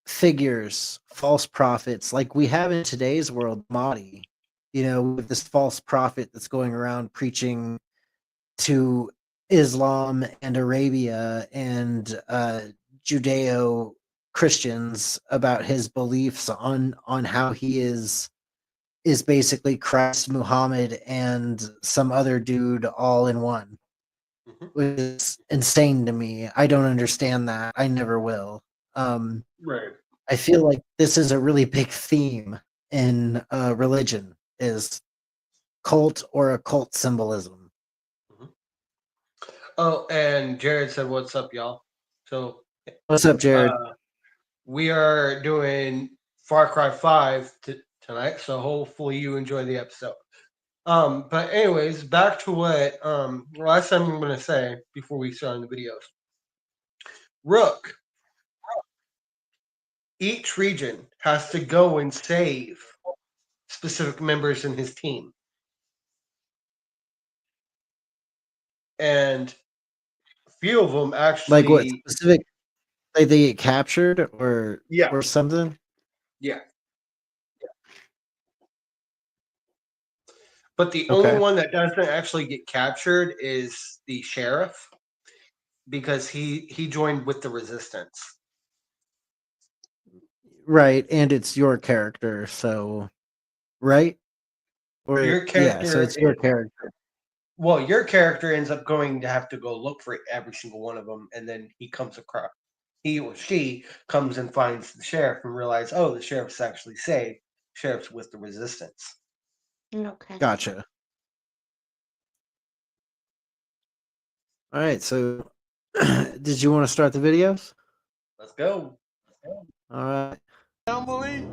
figures, false prophets, like we have in today's world, Mahdi, with this false prophet that's going around preaching to Islam and Arabia and Judeo Christians about his beliefs on how he is basically Christ, Muhammad, and some other dude all in one. Which is insane to me. I don't understand that. I never will. Right. I feel like this is a really big theme in religion, is cult or occult symbolism. Oh, and Jared said, "What's up, y'all?" So What's up, Jared? we are doing Far Cry 5 tonight, so hopefully you enjoy the episode. But anyways, back to what last time I'm going to say before we start on the videos. Rook. Each region has to go and save specific members in his team. And a few of them actually... Like what specific? Like they get captured or something? Yeah. But the only one that doesn't actually get captured is the sheriff, because he joined with the resistance. Right, and it's your character, so right? Or Your character, so it's your character. Well, your character ends up going to have to go look for every single one of them, and then he or she comes and finds the sheriff and realize, oh, the sheriff's actually saved. Sheriff's with the resistance. Okay. Gotcha. All right, so did you want to start the videos? Let's go. All right. Family,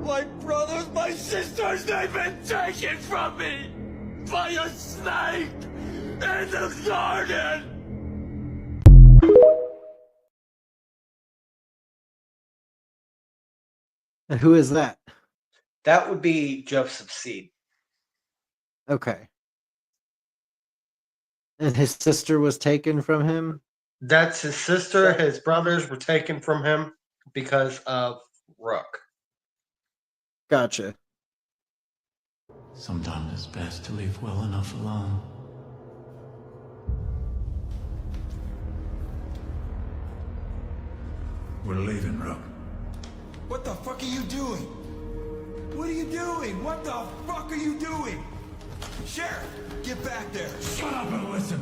my brothers, my sisters, they've been taken from me by a snake in the garden. And who is that? That would be Joseph Seed. Okay. And his sister was taken from him? That's his sister. His brothers were taken from him because of Rook. Gotcha. Sometimes it's best to leave well enough alone. We're leaving, Rook. What the fuck are you doing? What are you doing? What the fuck are you doing? Sheriff, get back there. Shut up and listen!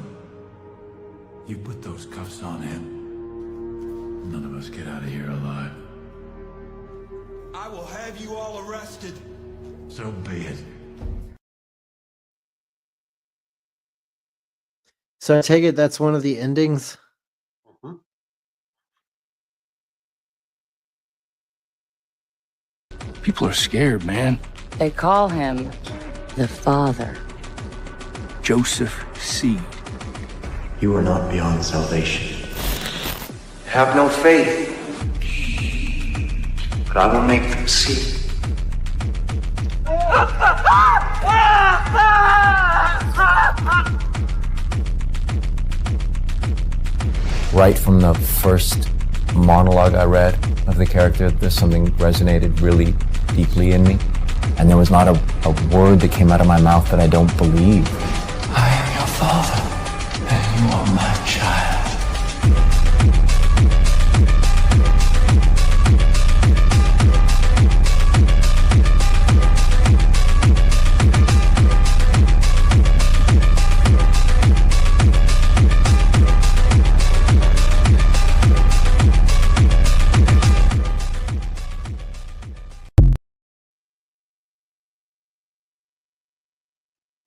You put those cuffs on him. None of us get out of here alive. I will have you all arrested. So be it. So I take it that's one of the endings? Mm-hmm. People are scared, man. They call him the Father. Joseph Seed. You are not beyond salvation. Have no faith, but I will make them see. Right from the first monologue I read of the character, there's something resonated really deeply in me. And there was not a word that came out of my mouth that I don't believe. I am your father, and you are my child.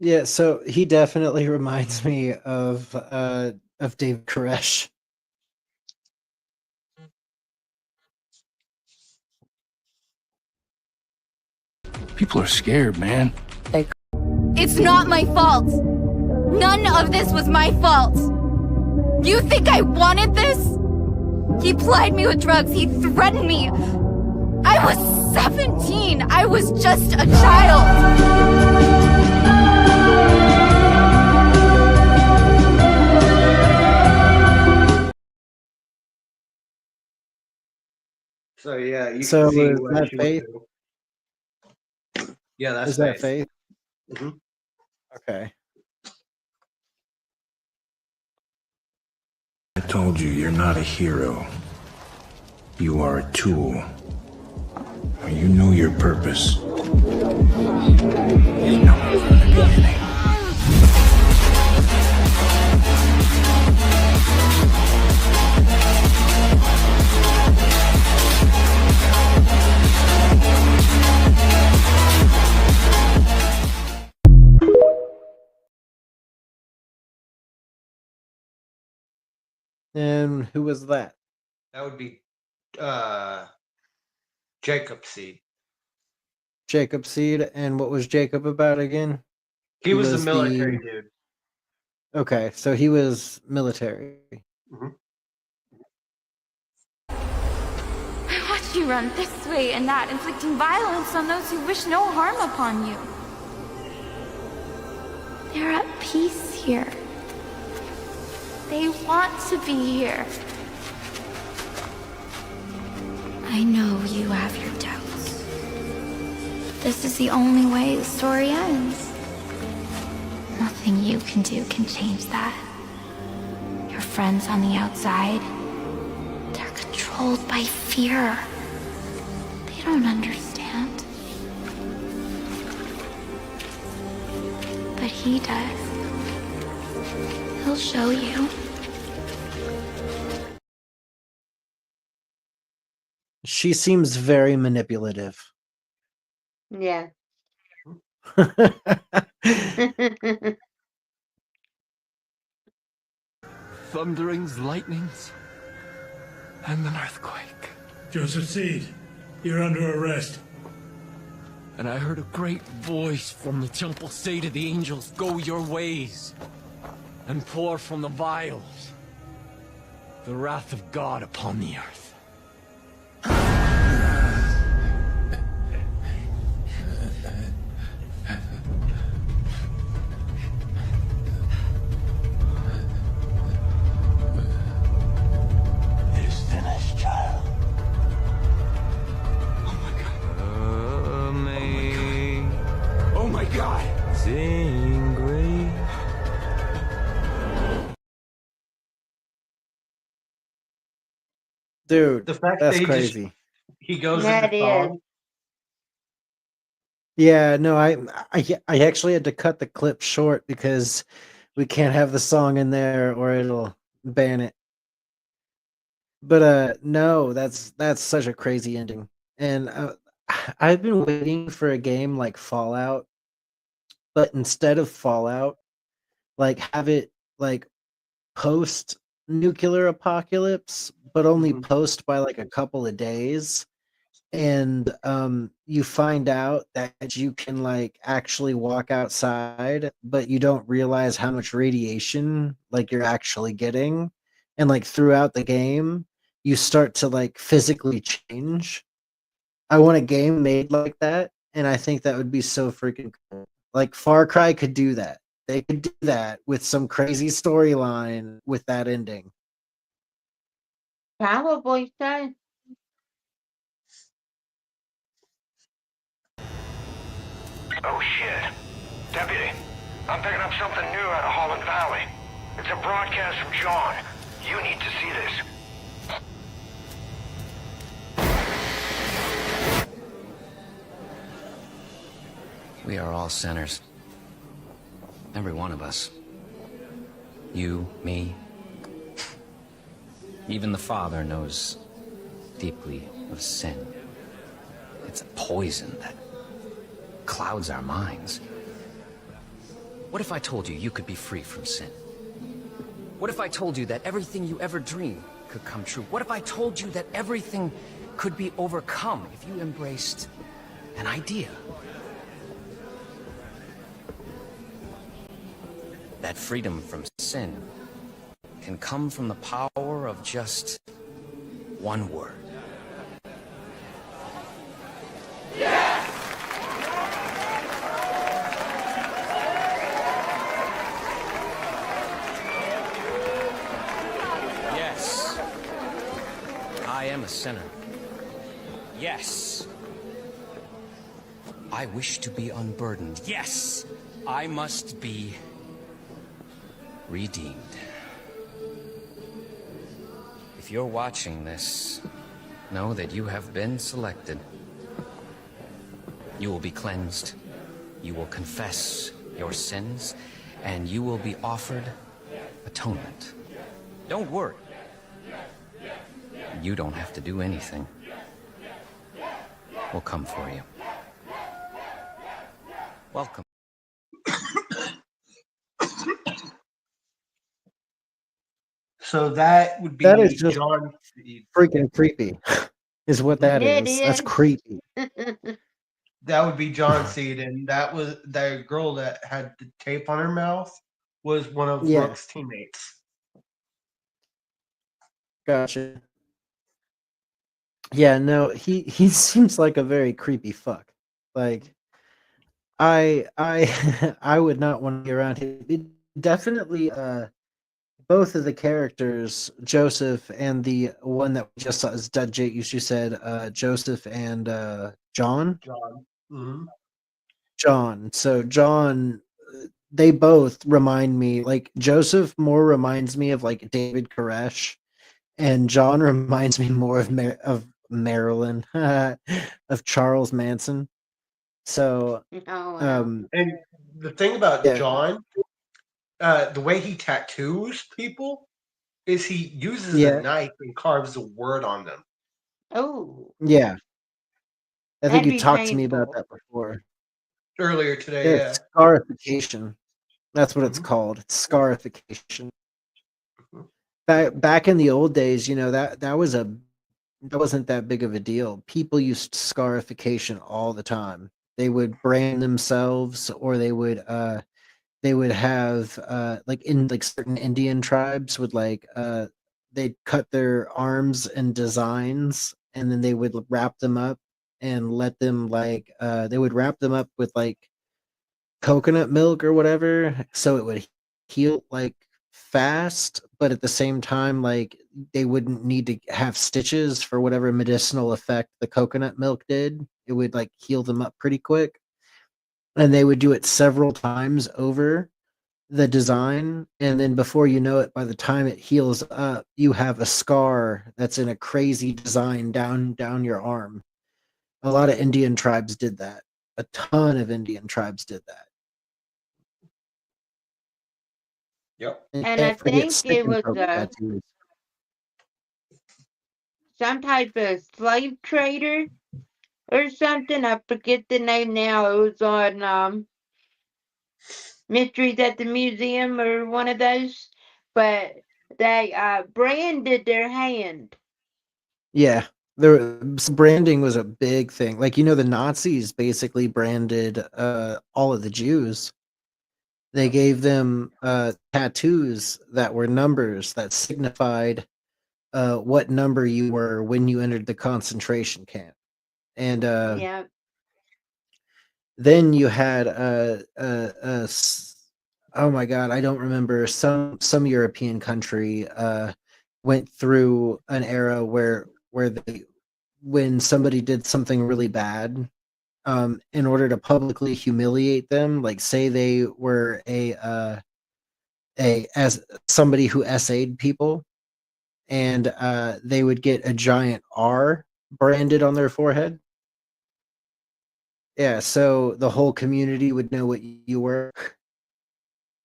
Yeah, so he definitely reminds me of David Koresh. People are scared, man. It's not my fault. None of this was my fault. You think I wanted this? He plied me with drugs. He threatened me. I was 17. I was just a child. So yeah, you So can see is what that she went Faith? through. Yeah, that's Is that Faith? Mm-hmm. Okay. I told you, you're not a hero. You are a tool. You knew your purpose. You know it from the beginning. And who was that? That would be Jacob Seed. Jacob Seed, and what was Jacob about again? He was a military dude. Okay, so he was military. Mhm. I watch you run this way and that, inflicting violence on those who wish no harm upon you. They're at peace here. They want to be here. I know you have your doubts. This is the only way the story ends. Nothing you can do can change that. Your friends on the outside, they're controlled by fear. They don't understand. But he does. He'll show you. She seems very manipulative. Yeah. Thunderings, lightnings, and an earthquake. Joseph Seed, you're under arrest. And I heard a great voice from the temple say to the angels, "Go your ways, and pour from the vials the wrath of God upon the earth." It is finished, child. Oh my God! Sing grace. Dude, The fact that's that crazy. he goes That into is. song. Yeah, no, I actually had to cut the clip short because we can't have the song in there or it'll ban it. But no, that's such a crazy ending. And I've been waiting for a game like Fallout, but instead of Fallout, like have it like post nuclear apocalypse, but only post by like a couple of days. And you find out that you can like actually walk outside, but you don't realize how much radiation like you're actually getting. And like throughout the game, you start to like physically change. I want a game made like that, and I think that would be so freaking cool. Like Far Cry could do that. They could do that with some crazy storyline with that ending. Probably so. Oh shit. Deputy, I'm picking up something new out of Holland Valley. It's a broadcast from John. You need to see this. We are all sinners. Every one of us. You, me. Even the Father knows deeply of sin. It's a poison that clouds our minds. What if I told you you could be free from sin? What if I told you that everything you ever dreamed could come true? What if I told you that everything could be overcome if you embraced an idea? That freedom from sin can come from the power of just one word. Yes, I am a sinner. Yes, I wish to be unburdened. Yes, I must be redeemed. If you're watching this, know that you have been selected. You will be cleansed. You will confess your sins, and you will be offered atonement. Don't worry. You don't have to do anything. We'll come for you. Welcome. So that would That is be just John Seed. freaking creepy, is what that It is. That's is. creepy. That would be John Seed, and that was the girl that had the tape on her mouth was one of Yeah. Rook's teammates. Gotcha. Yeah, no, he seems like a very creepy fuck. Like I I would not want to be around him. It definitely both of the characters, Joseph and the one that we just saw is Dead Jake, you said Joseph and John. John. Hmm. John. So John, they both remind me like Joseph more reminds me of like David Koresh, and John reminds me more of Marilyn, of Charles Manson. So, Oh wow. And the thing about yeah, John, the way he tattoos people is he uses a yeah, knife and carves a word on them. Oh, yeah. I think that'd you be talked to me about painful. that before. Earlier today, Yeah, yeah. scarification. That's what it's Mhm. called. It's scarification. Mhm. Back in the old days, you know that wasn't that big of a deal. People used scarification all the time. They would brand themselves, or they would have like in like certain Indian tribes would like they'd cut their arms in designs, and then they would wrap them up and let them like they would wrap them up with like coconut milk or whatever, so it would heal like fast, but at the same time like they wouldn't need to have stitches for whatever medicinal effect the coconut milk did. It would like heal them up pretty quick, and they would do it several times over the design, and then before you know it, by the time it heals up, you have a scar that's in a crazy design down your arm. A lot of Indian tribes did that. A ton of Indian tribes did that. Yep. And And I can't forget think stick it and was poke tattoos. some type of slave trader or something. I forget the name now. It was on Mysteries at the Museum or one of those. But they branded their hand. Yeah, there branding was a big thing. Like, you know, the Nazis basically branded all of the Jews. They gave them tattoos that were numbers that signified what number you were when you entered the concentration camp. And Yeah. then you had oh my god, I don't remember, some European country went through an era where they, when somebody did something really bad, in order to publicly humiliate them, like say they were a as somebody who essayed people, and they would get a giant R branded on their forehead. Yeah, so the whole community would know what you were.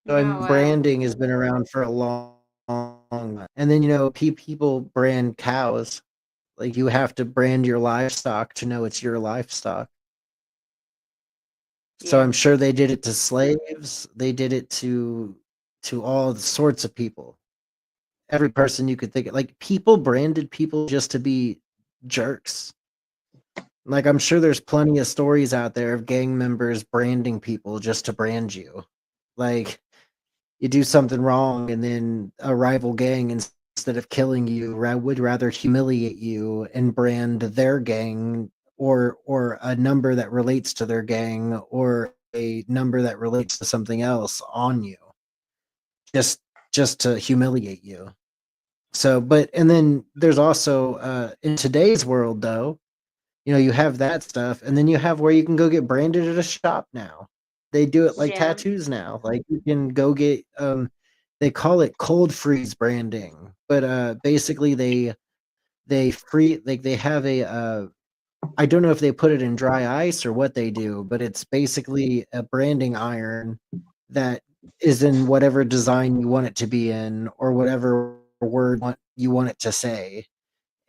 So, Oh wow. branding has been around for a long time. And then, you know, people brand cows. Like, you have to brand your livestock to know it's your livestock. So I'm Yeah. sure they did it to slaves. They did it to all sorts of people. Every person you could think of. Like, people branded people just to be jerks. Like, I'm sure there's plenty of stories out there of gang members branding people just to brand you. Like, you do something wrong, and then a rival gang, instead of killing you, would rather humiliate you and brand their gang, or a number that relates to their gang, or a number that relates to something else on you, just to humiliate you. So, but and then there's also in today's world, though, you know, you have that stuff, and then you have where you can go get branded at a shop now. They do it like Yeah. tattoos now. Like, you can go get they call it cold freeze branding, but basically they free like they have a I don't know if they put it in dry ice or what they do, but it's basically a branding iron that is in whatever design you want it to be in, or whatever word you want it to say.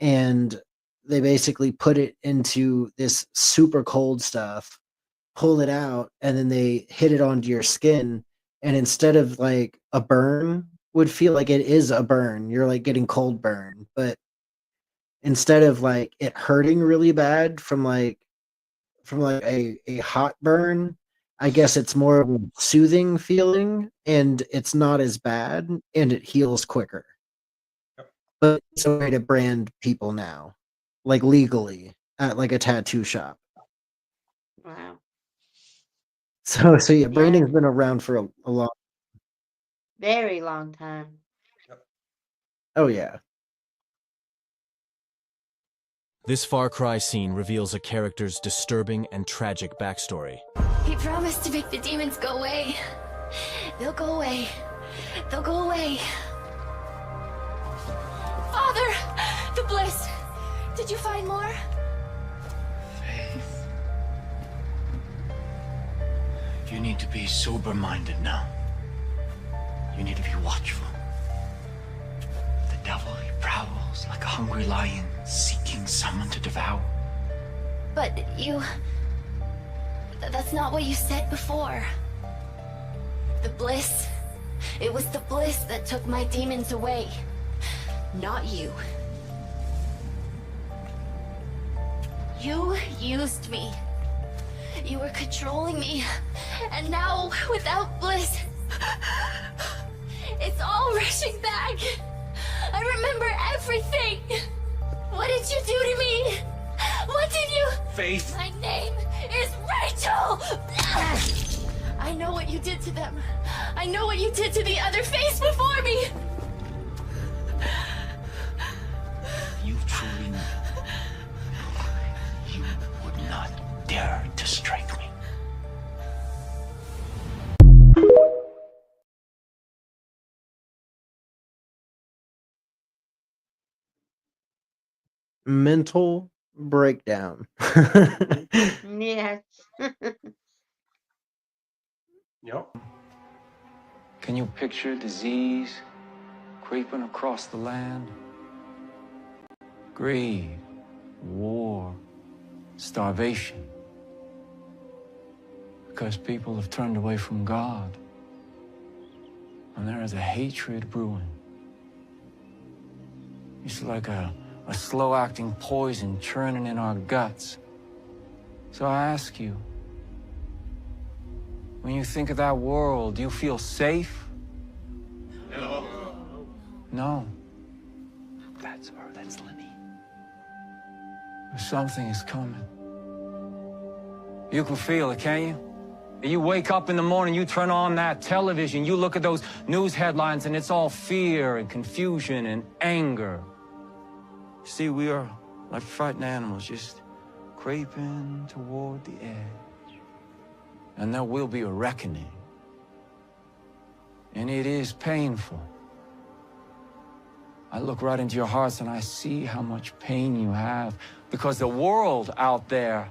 And they basically put it into this super cold stuff, pull it out, and then they hit it onto your skin. And instead of like a burn would feel like it is a burn. You're like getting cold burn, but instead of like it hurting really bad from a hot burn, I guess it's more of a soothing feeling, and it's not as bad, and it heals quicker. But it's a way to brand people now, like legally at like a tattoo shop. Wow. So yeah, Yeah. branding's been around for a long. Very long time. Oh yeah. This Far Cry scene reveals a character's disturbing and tragic backstory. He promised to make the demons go away. They'll go away. They'll go away. Father! The bliss! Did you find more? Faith. You need to be sober-minded now. You need to be watchful. The devil, he prowls like a hungry lion, seeking someone to devour. But you... That's not what you said before. The bliss. It was the bliss that took my demons away. Not you. You used me. You were controlling me. And now, without bliss, it's all rushing back. I remember everything. What did you do to me? What did you... Faith. My name is Rachel! I know what you did to them. I know what you did to the other face before me. You truly knew. You would not dare to strike me. Mental breakdown. Yes. Yep. Can you picture disease creeping across the land? Greed, war, starvation. Because people have turned away from God. And there is a hatred brewing. It's like a slow-acting poison churning in our guts. So I ask you, when you think of that world, do you feel safe? No. No. That's her, that's Lenny. Something is coming. You can feel it, can't you? You wake up in the morning, you turn on that television, you look at those news headlines, and it's all fear and confusion and anger. See, we are like frightened animals, just creeping toward the edge. And there will be a reckoning. And it is painful. I look right into your hearts and I see how much pain you have, because the world out there...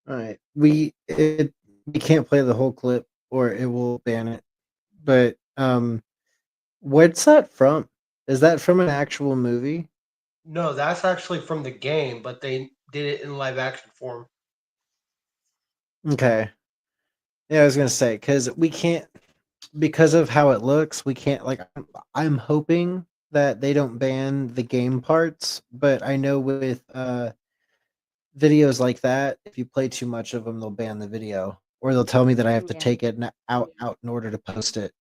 All right, we can't play the whole clip or it will ban it. But what's that from? Is that from an actual movie? No, that's actually from the game, but they did it in live action form. Okay. Yeah, I was gonna say because we can't, because of how it looks, we can't like. I'm hoping that they don't ban the game parts, but I know with videos like that, if you play too much of them, they'll ban the video, or they'll tell me that I have to take it out in order to post it.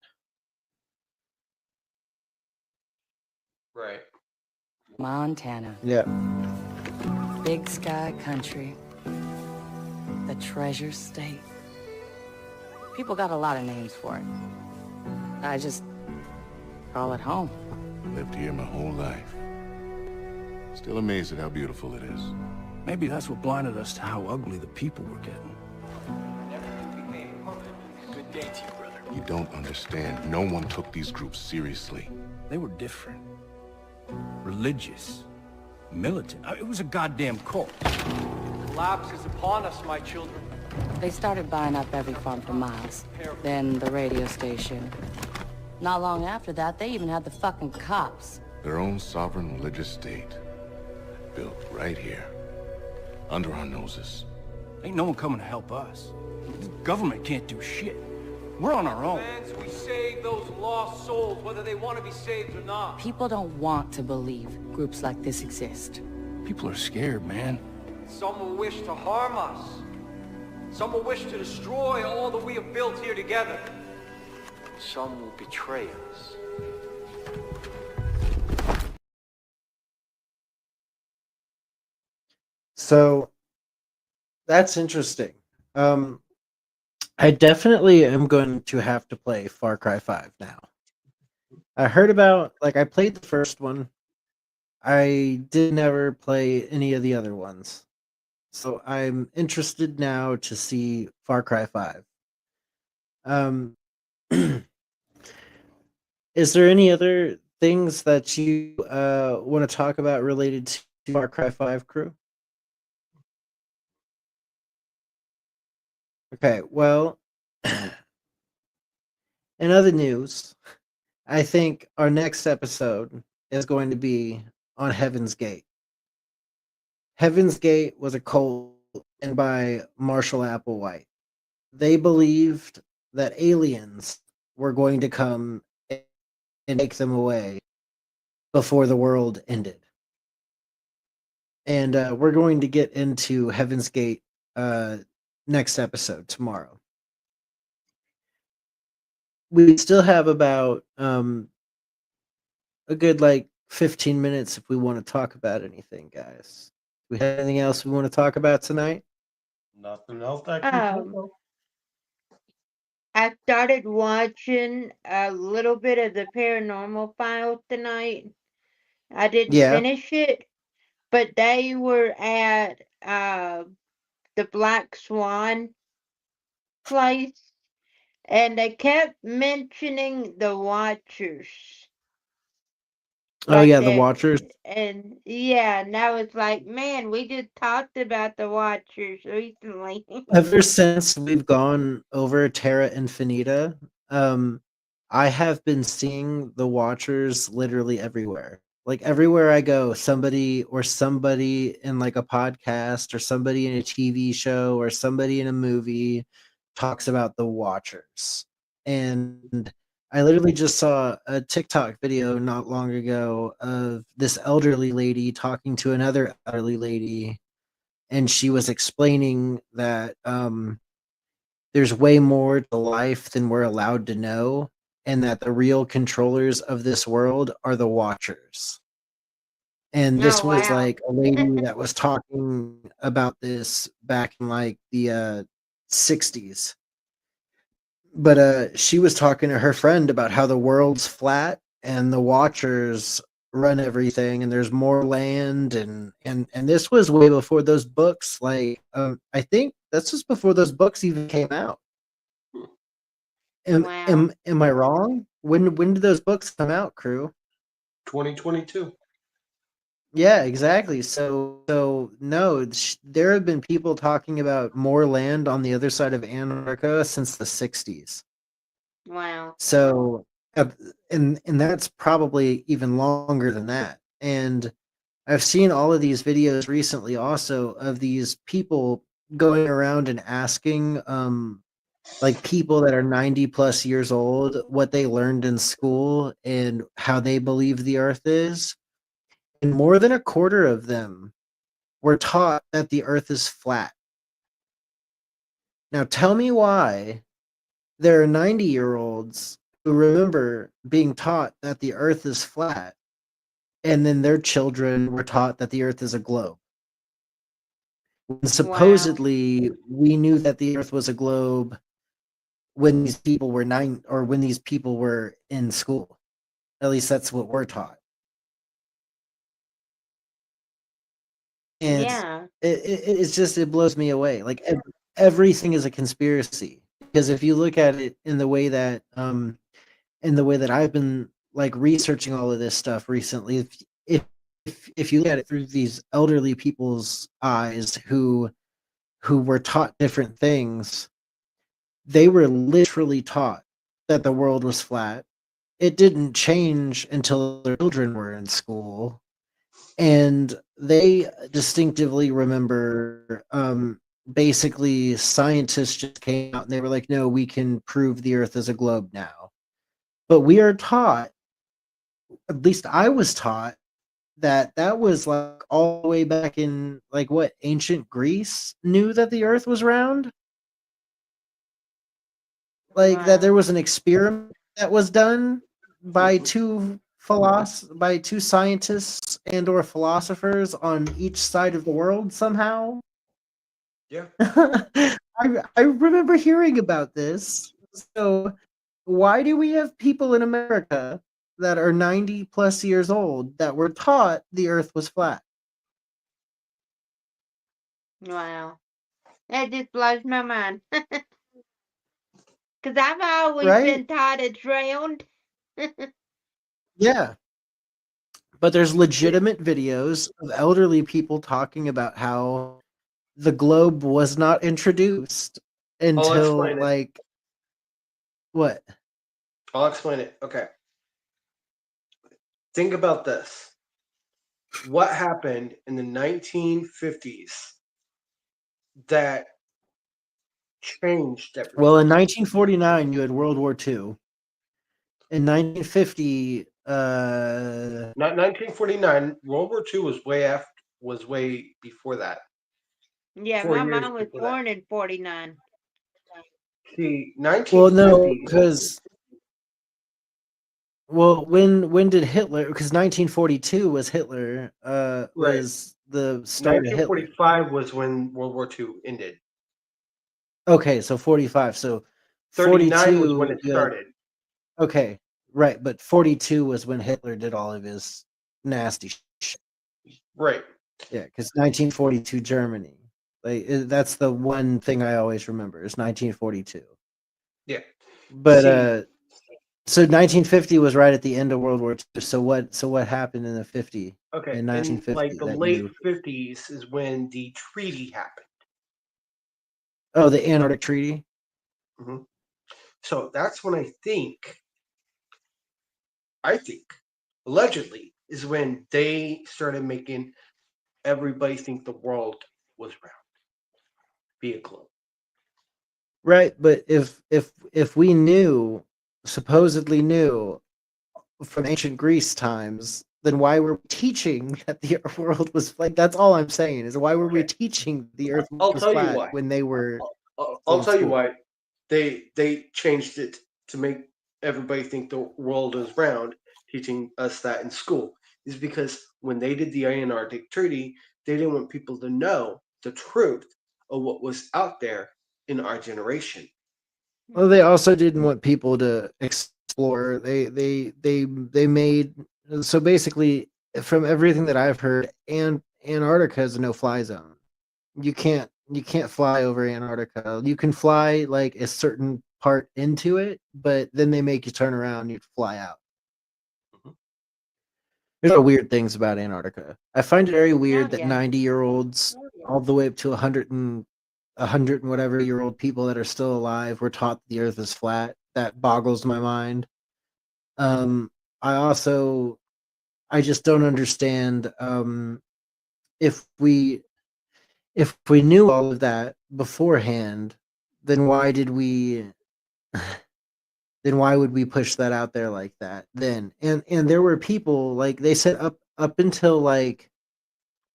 Right. Montana. Yeah. Big sky country. The treasure state. People got a lot of names for it. I just call it home. Lived here my whole life. Still amazed at how beautiful it is. Maybe that's what blinded us to how ugly the people were getting. Good day to you, brother. You don't understand. No one took these groups seriously. They were different. Religious. Militant. It was a goddamn cult. Collapse is upon us, my children. They started buying up every farm for miles. Then the radio station. Not long after that, they even had the fucking cops. Their own sovereign religious state. Built right here. Under our noses. Ain't no one coming to help us. The government can't do shit. We're on our own. Commands we save those lost souls, whether they want to be saved or not. People don't want to believe groups like this exist. People are scared, man. Some will wish to harm us. Some will wish to destroy all that we have built here together. Some will betray us. So that's interesting. I definitely am going to have to play Far Cry 5 now. I heard about, like, I played the first one. I did never play any of the other ones. So I'm interested now to see Far Cry 5. Is there any other things that you want to talk about related to Far Cry 5, crew? Okay, well, in other news, I think our next episode is going to be on Heaven's Gate. Heaven's Gate was a cult and by Marshall Applewhite. They believed that aliens were going to come and take them away before the world ended. And we're going to get into Heaven's Gate next episode tomorrow. We still have about a good 15 minutes if we want to talk about anything, guys. Do we have anything else we want to talk about tonight? Nothing else I can think of. I started watching a little bit of the Paranormal Files tonight. I didn't Yeah. finish it, but they were at the Black Swan place, and they kept mentioning the Watchers. Oh yeah, the Watchers. And yeah, and I was like, man, we just talked about the Watchers recently. Ever since we've gone over Terra Infinita, I have been seeing the Watchers literally everywhere. Like everywhere I go, somebody in like a podcast or somebody in a TV show or somebody in a movie talks about the Watchers. And I literally just saw a TikTok video not long ago of this elderly lady talking to another elderly lady, and she was explaining that there's way more to life than we're allowed to know, and that the real controllers of this world are the Watchers. And this was like a lady that was talking about this back in like the 60s. But she was talking to her friend about how the world's flat and the Watchers run everything, and there's more land, and this was way before those books. Like I think that's just before those books even came out. Am I wrong? When did those books come out, crew? 2022. Yeah, exactly. So no, there have been people talking about more land on the other side of Antarctica since the 60s. Wow. So, and that's probably even longer than that. And I've seen all of these videos recently also of these people going around and asking like people that are 90 plus years old what they learned in school and how they believe the earth is. And more than a quarter of them were taught that the earth is flat. Now tell me why there are 90-year-olds who remember being taught that the earth is flat, and then their children were taught that the earth is a globe. When supposedly we knew that the earth was a globe when these people were when these people were in school. At least that's what we're taught. And it's just, it blows me away. Like everything is a conspiracy, because if you look at it in the way that I've been like researching all of this stuff recently, if you look at it through these elderly people's eyes who were taught different things, they were literally taught that the world was flat. It didn't change until their children were in school. And they distinctively remember basically scientists just came out and they were like, no, we can prove the Earth is a globe now. But we are taught, at least I was taught, that was like all the way back in like what, ancient Greece knew that the Earth was round. Like that there was an experiment that was done by by two scientists and or philosophers on each side of the world somehow. Yeah. I remember hearing about this. So why do we have people in America that are 90 plus years old that were taught the Earth was flat? Wow. That just blows my mind. Because I've always Right? been taught it's round. Yeah. But there's legitimate videos of elderly people talking about how the globe was not introduced I'll until explain it. like what? I'll explain it. Okay. Think about this. What happened in the 1950s that changed everything? Well, in 1949 you had World War II. In 1950 Not 1949. World War II was way before that. Yeah, 4 my years mom was before that. born in 49. See, well, 1950s. no, because well, when did Hitler? Because 1942 was Hitler. Was the start of Hitler. 1945 was when World War II ended. Okay, so 45. So 39 was 42. when it started. Okay, right, but 42 was when Hitler did all of his nasty shit. Right. Yeah, because 1942 Germany. Like that's the one thing I always remember is 1942. Yeah. But See, so 1950 was right at the end of World War II. So what happened in the 50 okay, in in 1950 like the that late you 50s is when the treaty happened. Oh, the Antarctic Treaty? hmm So that's when I think, allegedly, is when they started making everybody think the world was round, be a globe. Right, but if we knew, supposedly knew from ancient Greece times, then why were we teaching that the world was like? That's all I'm saying is why were we teaching the Earth I'll was tell you flat why. when they were I'll in tell you school? why. They changed it to make everybody think the world is round, teaching us that in school. Is because when they did the Antarctic Treaty, they didn't want people to know the truth of what was out there in our generation. Well, they also didn't want people to explore. They made so basically from everything that I've heard, and Antarctica is a no-fly zone. You can't fly over Antarctica. You can fly like a certain part into it, but then they make you turn around and you fly out. There's a lot of weird things about Antarctica. I find it very weird that 90-year-olds all the way up to 100 and whatever year old people that are still alive were taught the earth is flat. That boggles my mind. I just don't understand if we knew all of that beforehand, then why did we then why would we push that out there like that then? And there were people like they said up until like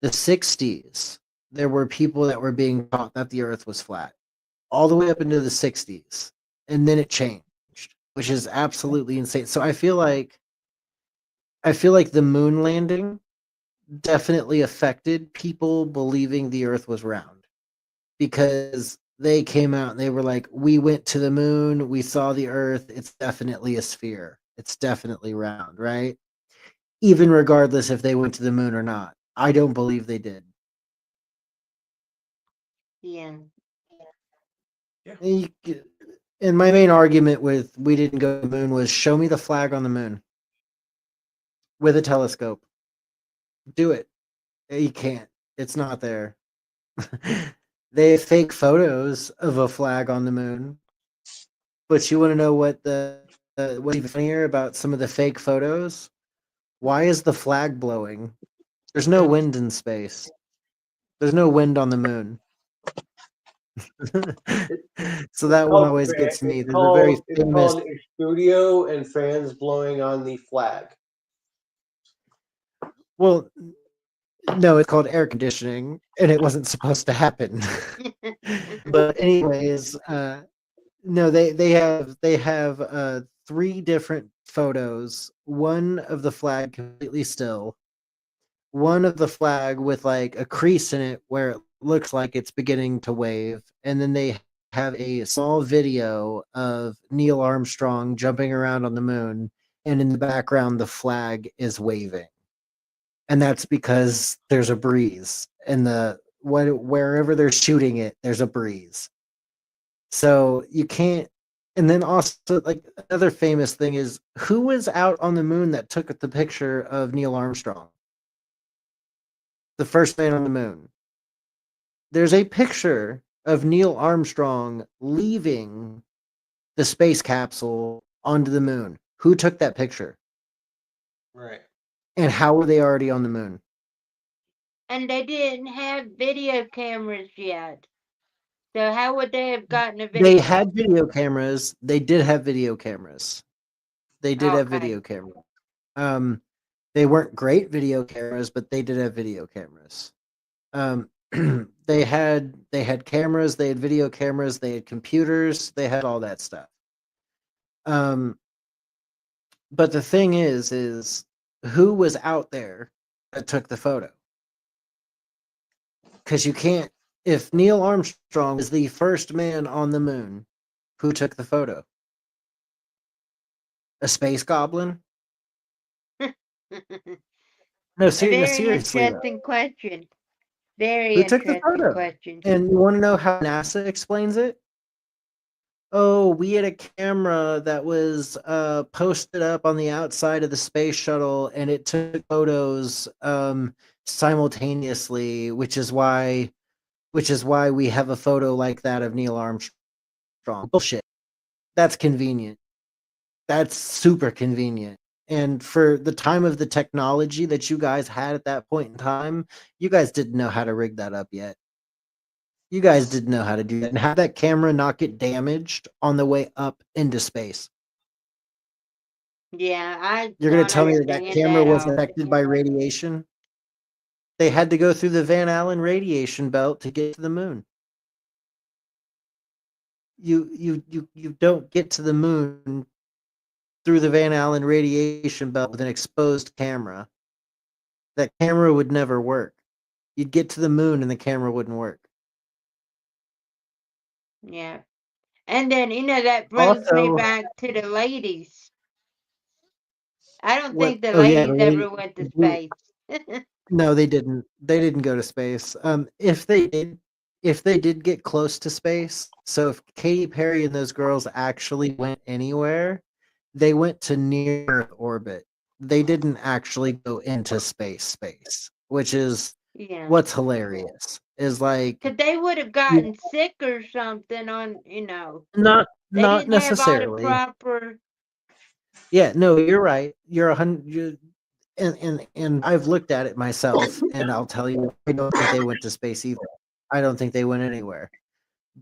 the 60s, there were people that were being taught that the earth was flat all the way up into the 60s, and then it changed, which is absolutely insane. So I feel like the moon landing definitely affected people believing the earth was round, because they came out and they were like, we went to the moon, we saw the earth, it's definitely a sphere, it's definitely round, right? Even regardless if they went to the moon or not. I don't believe they did. Yeah. And my main argument with we didn't go to the moon was show me the flag on the moon with a telescope. Do it. You can't. It's not there. They have fake photos of a flag on the moon. But you want to know what's even funnier about some of the fake photos? Why is the flag blowing? There's no wind in space. There's no wind on the moon. So that one always gets me. There's a very It's famous. called a studio and fans blowing on the flag. Well, no, it's called air conditioning, and it wasn't supposed to happen. But anyways, no, they have 3 different photos. One of the flag completely still, one of the flag with like a crease in it where it looks like it's beginning to wave, and then they have a small video of Neil Armstrong jumping around on the moon, and in the background the flag is waving. And that's because there's a breeze, and wherever they're shooting it, there's a breeze. So you can't. And then also, like, another famous thing is, who was out on the moon that took the picture of Neil Armstrong, the first man on the moon? There's a picture of Neil Armstrong leaving the space capsule onto the moon. Who took that picture? Right. And how were they already on the moon? And they didn't have video cameras yet. So how would they have gotten a video? They had video cameras. They did have video cameras. They did have Okay. video cameras. They weren't great video cameras, but they did have video cameras. They had cameras, they had video cameras, they had computers, they had all that stuff. But the thing is who was out there that took the photo? Because you can't. If Neil Armstrong is the first man on the moon, who took the photo? A space goblin? No, A very seriously. interesting question. Very Who took the interesting photo? question. And you want to know how NASA explains it? Oh, we had a camera that was posted up on the outside of the space shuttle, and it took photos simultaneously, which is why we have a photo like that of Neil Armstrong. Bullshit. That's convenient. That's super convenient. And for the time of the technology that you guys had at that point in time, you guys didn't know how to rig that up yet. You guys didn't know how to do that and have that camera not get damaged on the way up into space. Yeah, I You're going don't to tell me that understand camera was all. affected by radiation? They had to go through the Van Allen radiation belt to get to the moon. You don't get to the moon through the Van Allen radiation belt with an exposed camera. That camera would never work. You'd get to the moon and the camera wouldn't work. Yeah. And then, that brings me Also, back to the ladies. I don't what? think the Oh yeah, ladies ever went to space. no, they didn't. They didn't go to space. If they did get close to space, so if Katy Perry and those girls actually went anywhere, they went to near Earth orbit. They didn't actually go into space, which is Yeah. what's hilarious. Is like, Because they would have gotten sick or something on, not they not didn't have all the necessarily. proper. Yeah, no, you're right. You're 100. And I've looked at it myself, and I'll tell you, I don't think they went to space either. I don't think they went anywhere.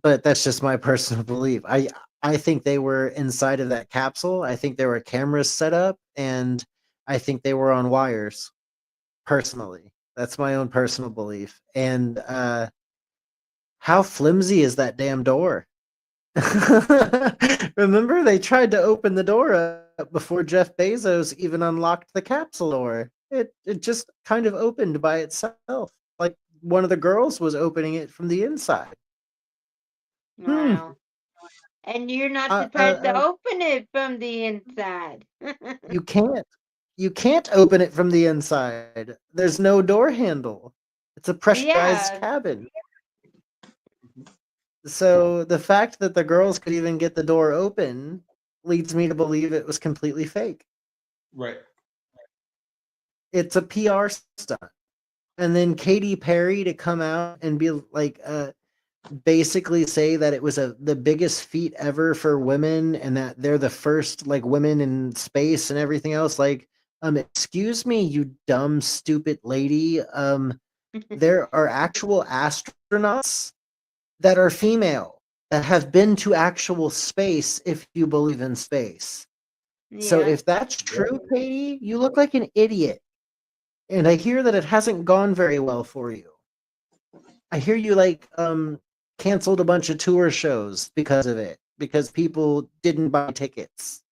But that's just my personal belief. I think they were inside of that capsule. I think there were cameras set up, and I think they were on wires. Personally, that's my own personal belief. And how flimsy is that damn door? Remember, they tried to open the door up before Jeff Bezos even unlocked the capsule door. It just kind of opened by itself, like one of the girls was opening it from the inside. Wow. And you're not supposed to open it from the inside. You can't. You can't open it from the inside. There's no door handle. It's a pressurized cabin. So the fact that the girls could even get the door open leads me to believe it was completely fake. Right. It's a PR stunt. And then Katy Perry to come out and be like, basically say that it was the biggest feat ever for women, and that they're the first like women in space and everything else. Like, excuse me, you dumb, stupid lady. There are actual astronauts that are female that have been to actual space if you believe in space. So Yeah. if that's true, Katie, you look like an idiot. And I hear that it hasn't gone very well for you. I hear you canceled a bunch of tour shows because of it, because people didn't buy tickets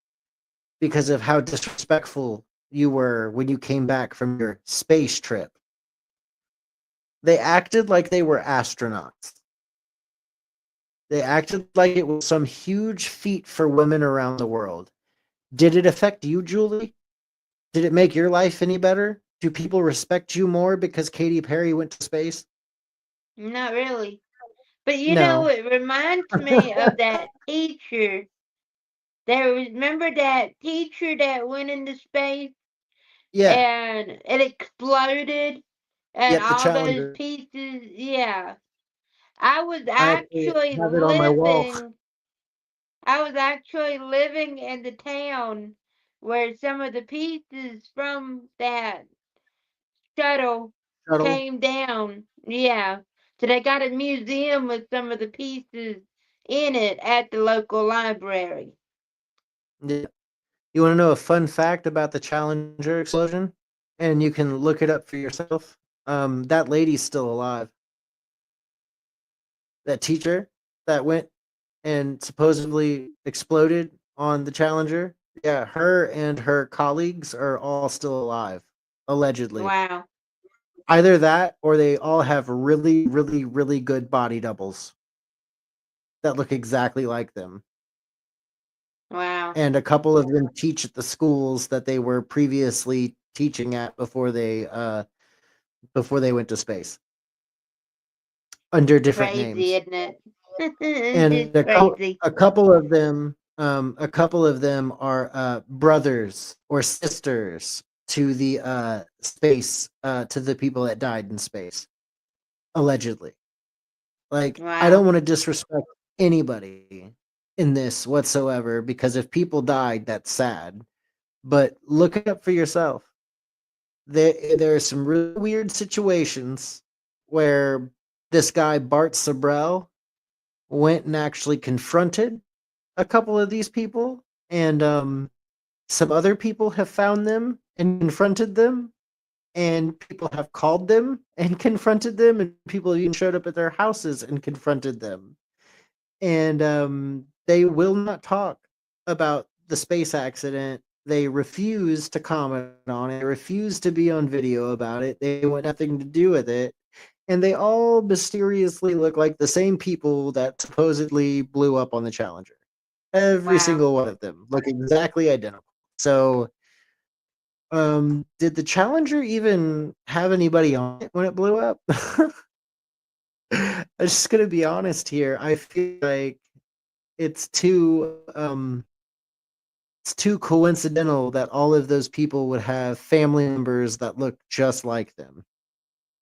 because of how disrespectful you were when you came back from your space trip. They acted like they were astronauts. They acted like it was some huge feat for women around the world. Did it affect you, Julie? Did it make your life any better? Do people respect you more because Katy Perry went to space? Not really. But you know, No. it reminds me of that teacher. Remember that teacher that went into space Yeah. and it exploded and Yep, the all those Challenger. pieces? Yeah. I was I actually actually have it on my wall. living in the town where some of the pieces from that shuttle Shuttle. came down. Yeah. So they got a museum with some of the pieces in it at the local library. Yeah. You want to know a fun fact about the Challenger explosion? And you can look it up for yourself. That lady's still alive. That teacher that went and supposedly exploded on the Challenger. Yeah, her and her colleagues are all still alive, allegedly. Wow. Either that or they all have really, really, really good body doubles that look exactly like them. Wow. And a couple of them teach at the schools that they were previously teaching at before they went to space under different Crazy, names. isn't it? It's And just crazy. a couple of them are brothers or sisters to the space to the people that died in space, allegedly. Like, I Wow. don't want to disrespect anybody in this whatsoever, because if people died, that's sad. But look it up for yourself. There are some really weird situations where this guy Bart Sabrell went and actually confronted a couple of these people, and some other people have found them and confronted them, and people have called them and confronted them, and people even showed up at their houses and confronted them. And they will not talk about the space accident. They refuse to comment on it. They refuse to be on video about it. They want nothing to do with it. And they all mysteriously look like the same people that supposedly blew up on the Challenger. Every Wow. single one of them look exactly identical. So, did the Challenger even have anybody on it when it blew up? I'm just gonna be honest here. I feel like it's too coincidental that all of those people would have family members that look just like them.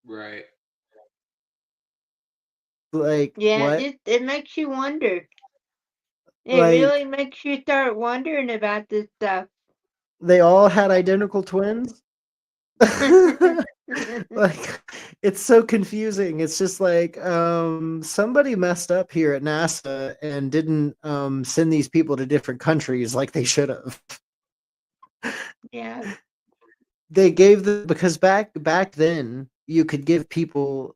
Right. Like, Yeah, what? it makes you wonder. It Like, really makes you start wondering about this stuff. they all had identical twins? Like, it's so confusing. It's just like, somebody messed up here at NASA and didn't send these people to different countries like they should have. Yeah. They gave the because back then you could give people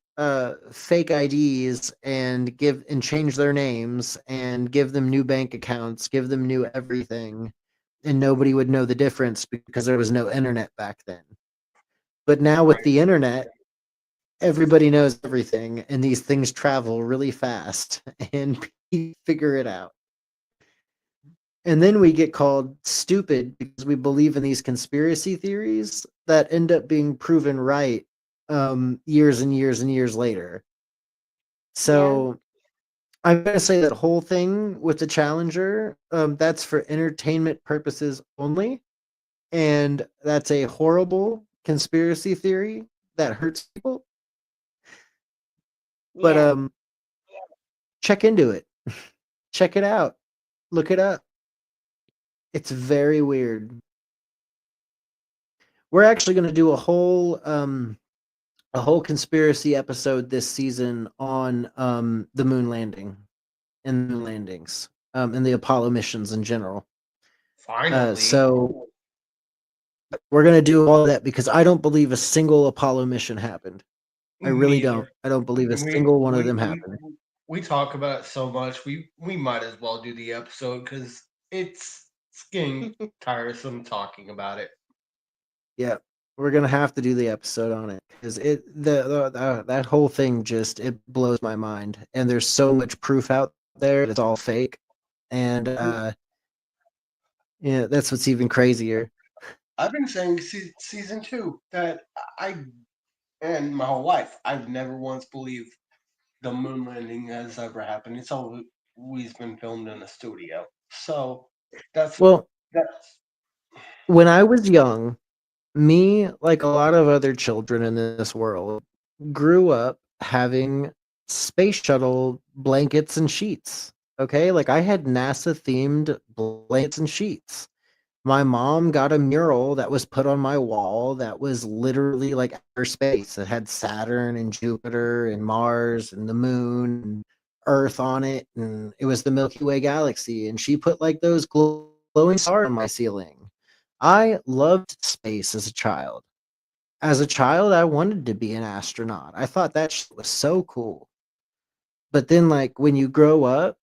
fake IDs and change their names and give them new bank accounts, give them new everything, and nobody would know the difference because there was no internet back then. But now with the internet, everybody knows everything, and these things travel really fast, and people figure it out. And then we get called stupid because we believe in these conspiracy theories that end up being proven right years and years and years later. So I'm going to say that whole thing with the Challenger, that's for entertainment purposes only. And that's a horrible conspiracy theory that hurts people. But check into it. Check it out. Look it up. It's very weird. We're actually going to do a whole a whole conspiracy episode this season on the moon landing and moon landings, and the Apollo missions in general. Finally. So we're gonna do all that because I don't believe a single Apollo mission happened. I really Neither. don't. I don't believe a We- single one of we- them we- happened. We talk about it so much. We might as well do the episode because it's getting tiresome talking about it. Yeah, we're gonna have to do the episode on it because that whole thing just it blows my mind, and there's so much proof out there that it's all fake, and yeah, that's what's even crazier. I've been saying season 2 that and my whole life, I've never once believed the moon landing has ever happened. It's always been filmed in a studio. So that's When I was young, me, like a lot of other children in this world, grew up having space shuttle blankets and sheets. Okay, like I had NASA themed blankets and sheets. My mom got a mural that was put on my wall that was literally like outer space. It had Saturn and Jupiter and Mars and the moon and Earth on it, and it was the Milky Way galaxy. And she put like those glowing stars on my ceiling. I loved space as a child. As a child, I wanted to be an astronaut. I thought that shit was so cool. But then, like, when you grow up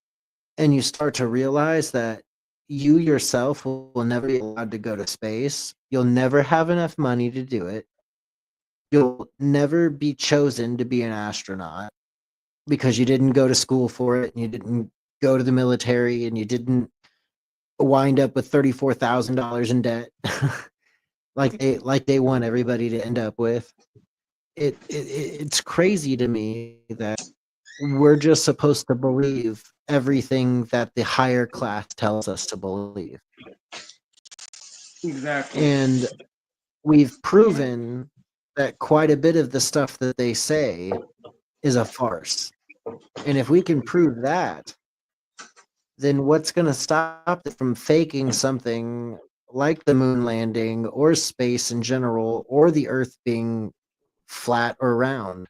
and you start to realize that you yourself will never be allowed to go to space, you'll never have enough money to do it. You'll never be chosen to be an astronaut because you didn't go to school for it and you didn't go to the military and you didn't wind up with $34,000 in debt like they want everybody to end up with. It's crazy to me that we're just supposed to believe everything that the higher class tells us to believe. exactly. And we've proven that quite a bit of the stuff that they say is a farce. And if we can prove that, then what's going to stop them from faking something like the moon landing or space in general or the earth being flat or round?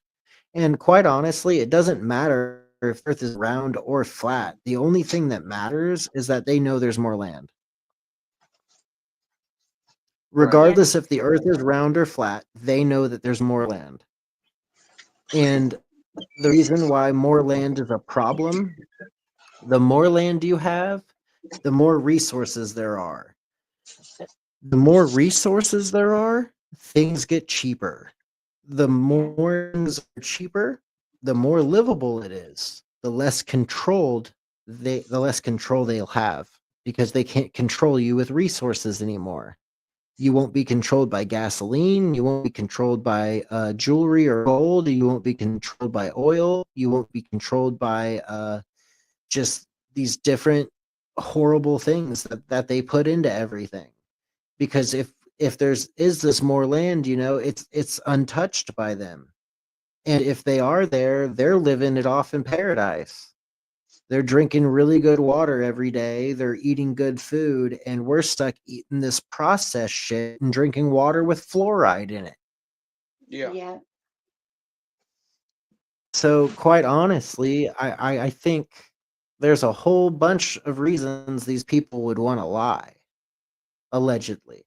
And quite honestly, it doesn't matter if Earth is round or flat. The only thing that matters is that they know there's more land. Regardless if the Earth is round or flat, they know that there's more land. And the reason why more land is a problem, the more land you have, the more resources there are. The more resources there are, things get cheaper. The more things are cheaper, the more livable it is. The less control they'll have because they can't control you with resources anymore. You won't be controlled by gasoline. You won't be controlled by jewelry or gold. You won't be controlled by oil. You won't be controlled by just these different horrible things that they put into everything. Because if there's this more land, it's untouched by them. And if they are there, they're living it off in paradise. They're drinking really good water every day. They're eating good food, and we're stuck eating this processed shit and drinking water with fluoride in it. Yeah. So, quite honestly, I think there's a whole bunch of reasons these people would want to lie, allegedly.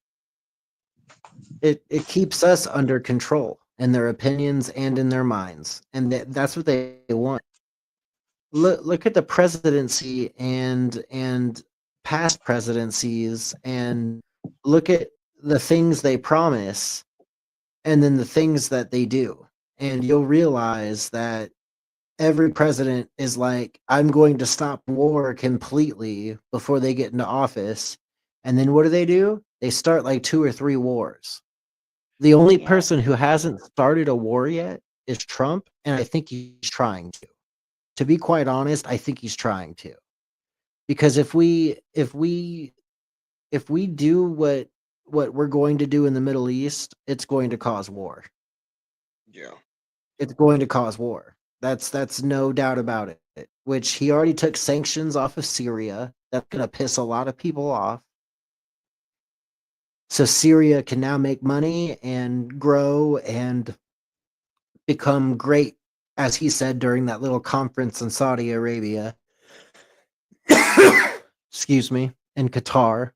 It keeps us under control in their opinions and in their minds, and that's what they want. Look at the presidency and past presidencies, and look at the things they promise and then the things that they do, and you'll realize that every president is like, I'm going to stop war completely before they get into office. And then what do? They start like 2 or 3 wars. The only person who hasn't started a war yet is Trump, and I think he's trying to. To be quite honest, I think he's trying to. Because if we do what we're going to do in the Middle East, it's going to cause war. Yeah. It's going to cause war. That's no doubt about it. Which he already took sanctions off of Syria. That's going to piss a lot of people off. So Syria can now make money and grow and become great, as he said during that little conference in Saudi Arabia. Excuse me, in Qatar.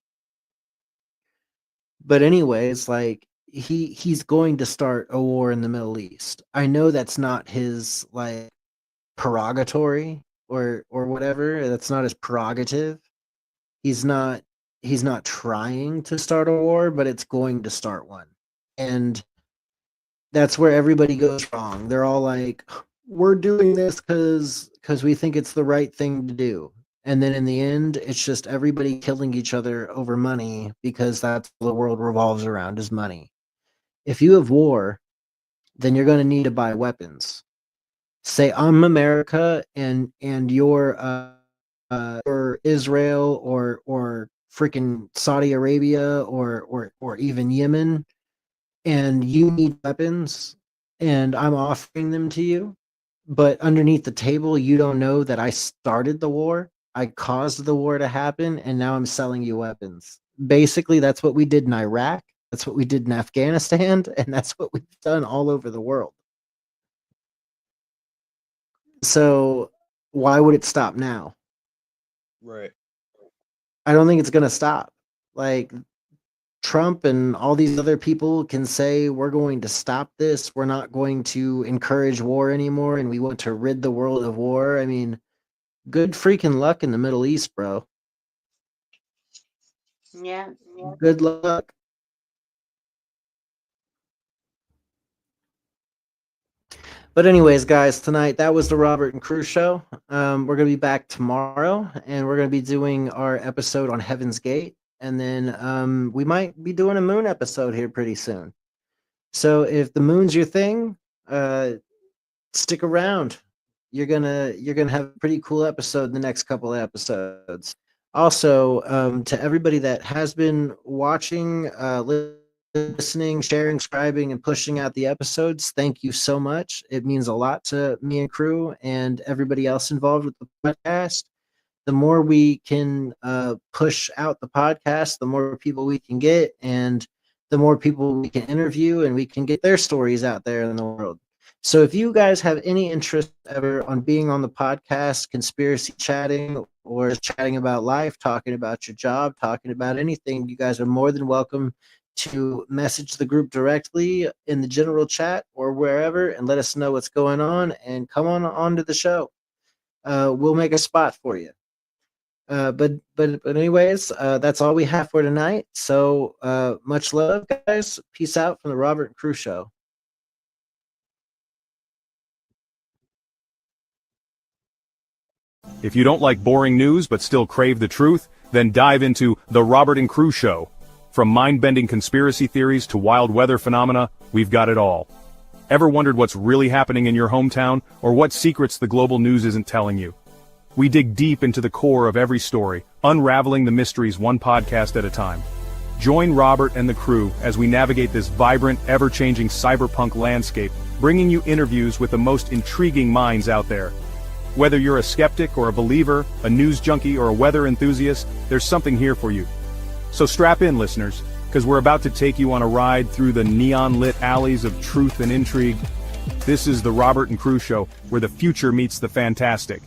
But anyways, like he's going to start a war in the Middle East. I know that's not his like prerogative or whatever. That's not his prerogative. He's not trying to start a war, but it's going to start one. And that's where everybody goes wrong. They're all like, we're doing this because we think it's the right thing to do. And then in the end, it's just everybody killing each other over money, because that's what the world revolves around, is money. If you have war, then you're going to need to buy weapons. Say I'm America and you're Israel or freaking Saudi Arabia or even Yemen, and you need weapons, and I'm offering them to you, but underneath the table, you don't know that I started the war. I caused the war to happen, and now I'm selling you weapons. Basically, that's what we did in Iraq. That's what we did in Afghanistan, and that's what we've done all over the world. So why would it stop now? Right. I don't think it's going to stop. Like, Trump and all these other people can say, we're going to stop this. We're not going to encourage war anymore, and we want to rid the world of war. I mean, good freaking luck in the Middle East, bro. Yeah. Good luck. But anyways, guys, tonight, that was the Robert and Crew show. We're going to be back tomorrow, and we're going to be doing our episode on Heaven's Gate. And then we might be doing a moon episode here pretty soon. So if the moon's your thing, stick around. You're gonna have a pretty cool episode in the next couple of episodes. Also, to everybody that has been watching, listening, sharing, subscribing, and pushing out the episodes, thank you so much. It means a lot to me and Crew and everybody else involved with the podcast. The more we can push out the podcast, the more people we can get, and the more people we can interview, and we can get their stories out there in the world. So if you guys have any interest ever on being on the podcast, conspiracy chatting, or chatting about life, talking about your job, talking about anything, you guys are more than welcome to message the group directly in the general chat or wherever, and let us know what's going on, and come on to the show. We'll make a spot for you. But anyways, that's all we have for tonight. So much love, guys. Peace out from the Robert and Crew show. If you don't like boring news but still crave the truth, then dive into The Robert and Crew Show. From mind-bending conspiracy theories to wild weather phenomena, we've got it all. Ever wondered what's really happening in your hometown, or what secrets the global news isn't telling you? We dig deep into the core of every story, unraveling the mysteries one podcast at a time. Join Robert and the crew as we navigate this vibrant, ever-changing cyberpunk landscape, bringing you interviews with the most intriguing minds out there. Whether you're a skeptic or a believer, a news junkie or a weather enthusiast, there's something here for you. So strap in, listeners, because we're about to take you on a ride through the neon-lit alleys of truth and intrigue. This is the Robert and Crew Show, where the future meets the fantastic.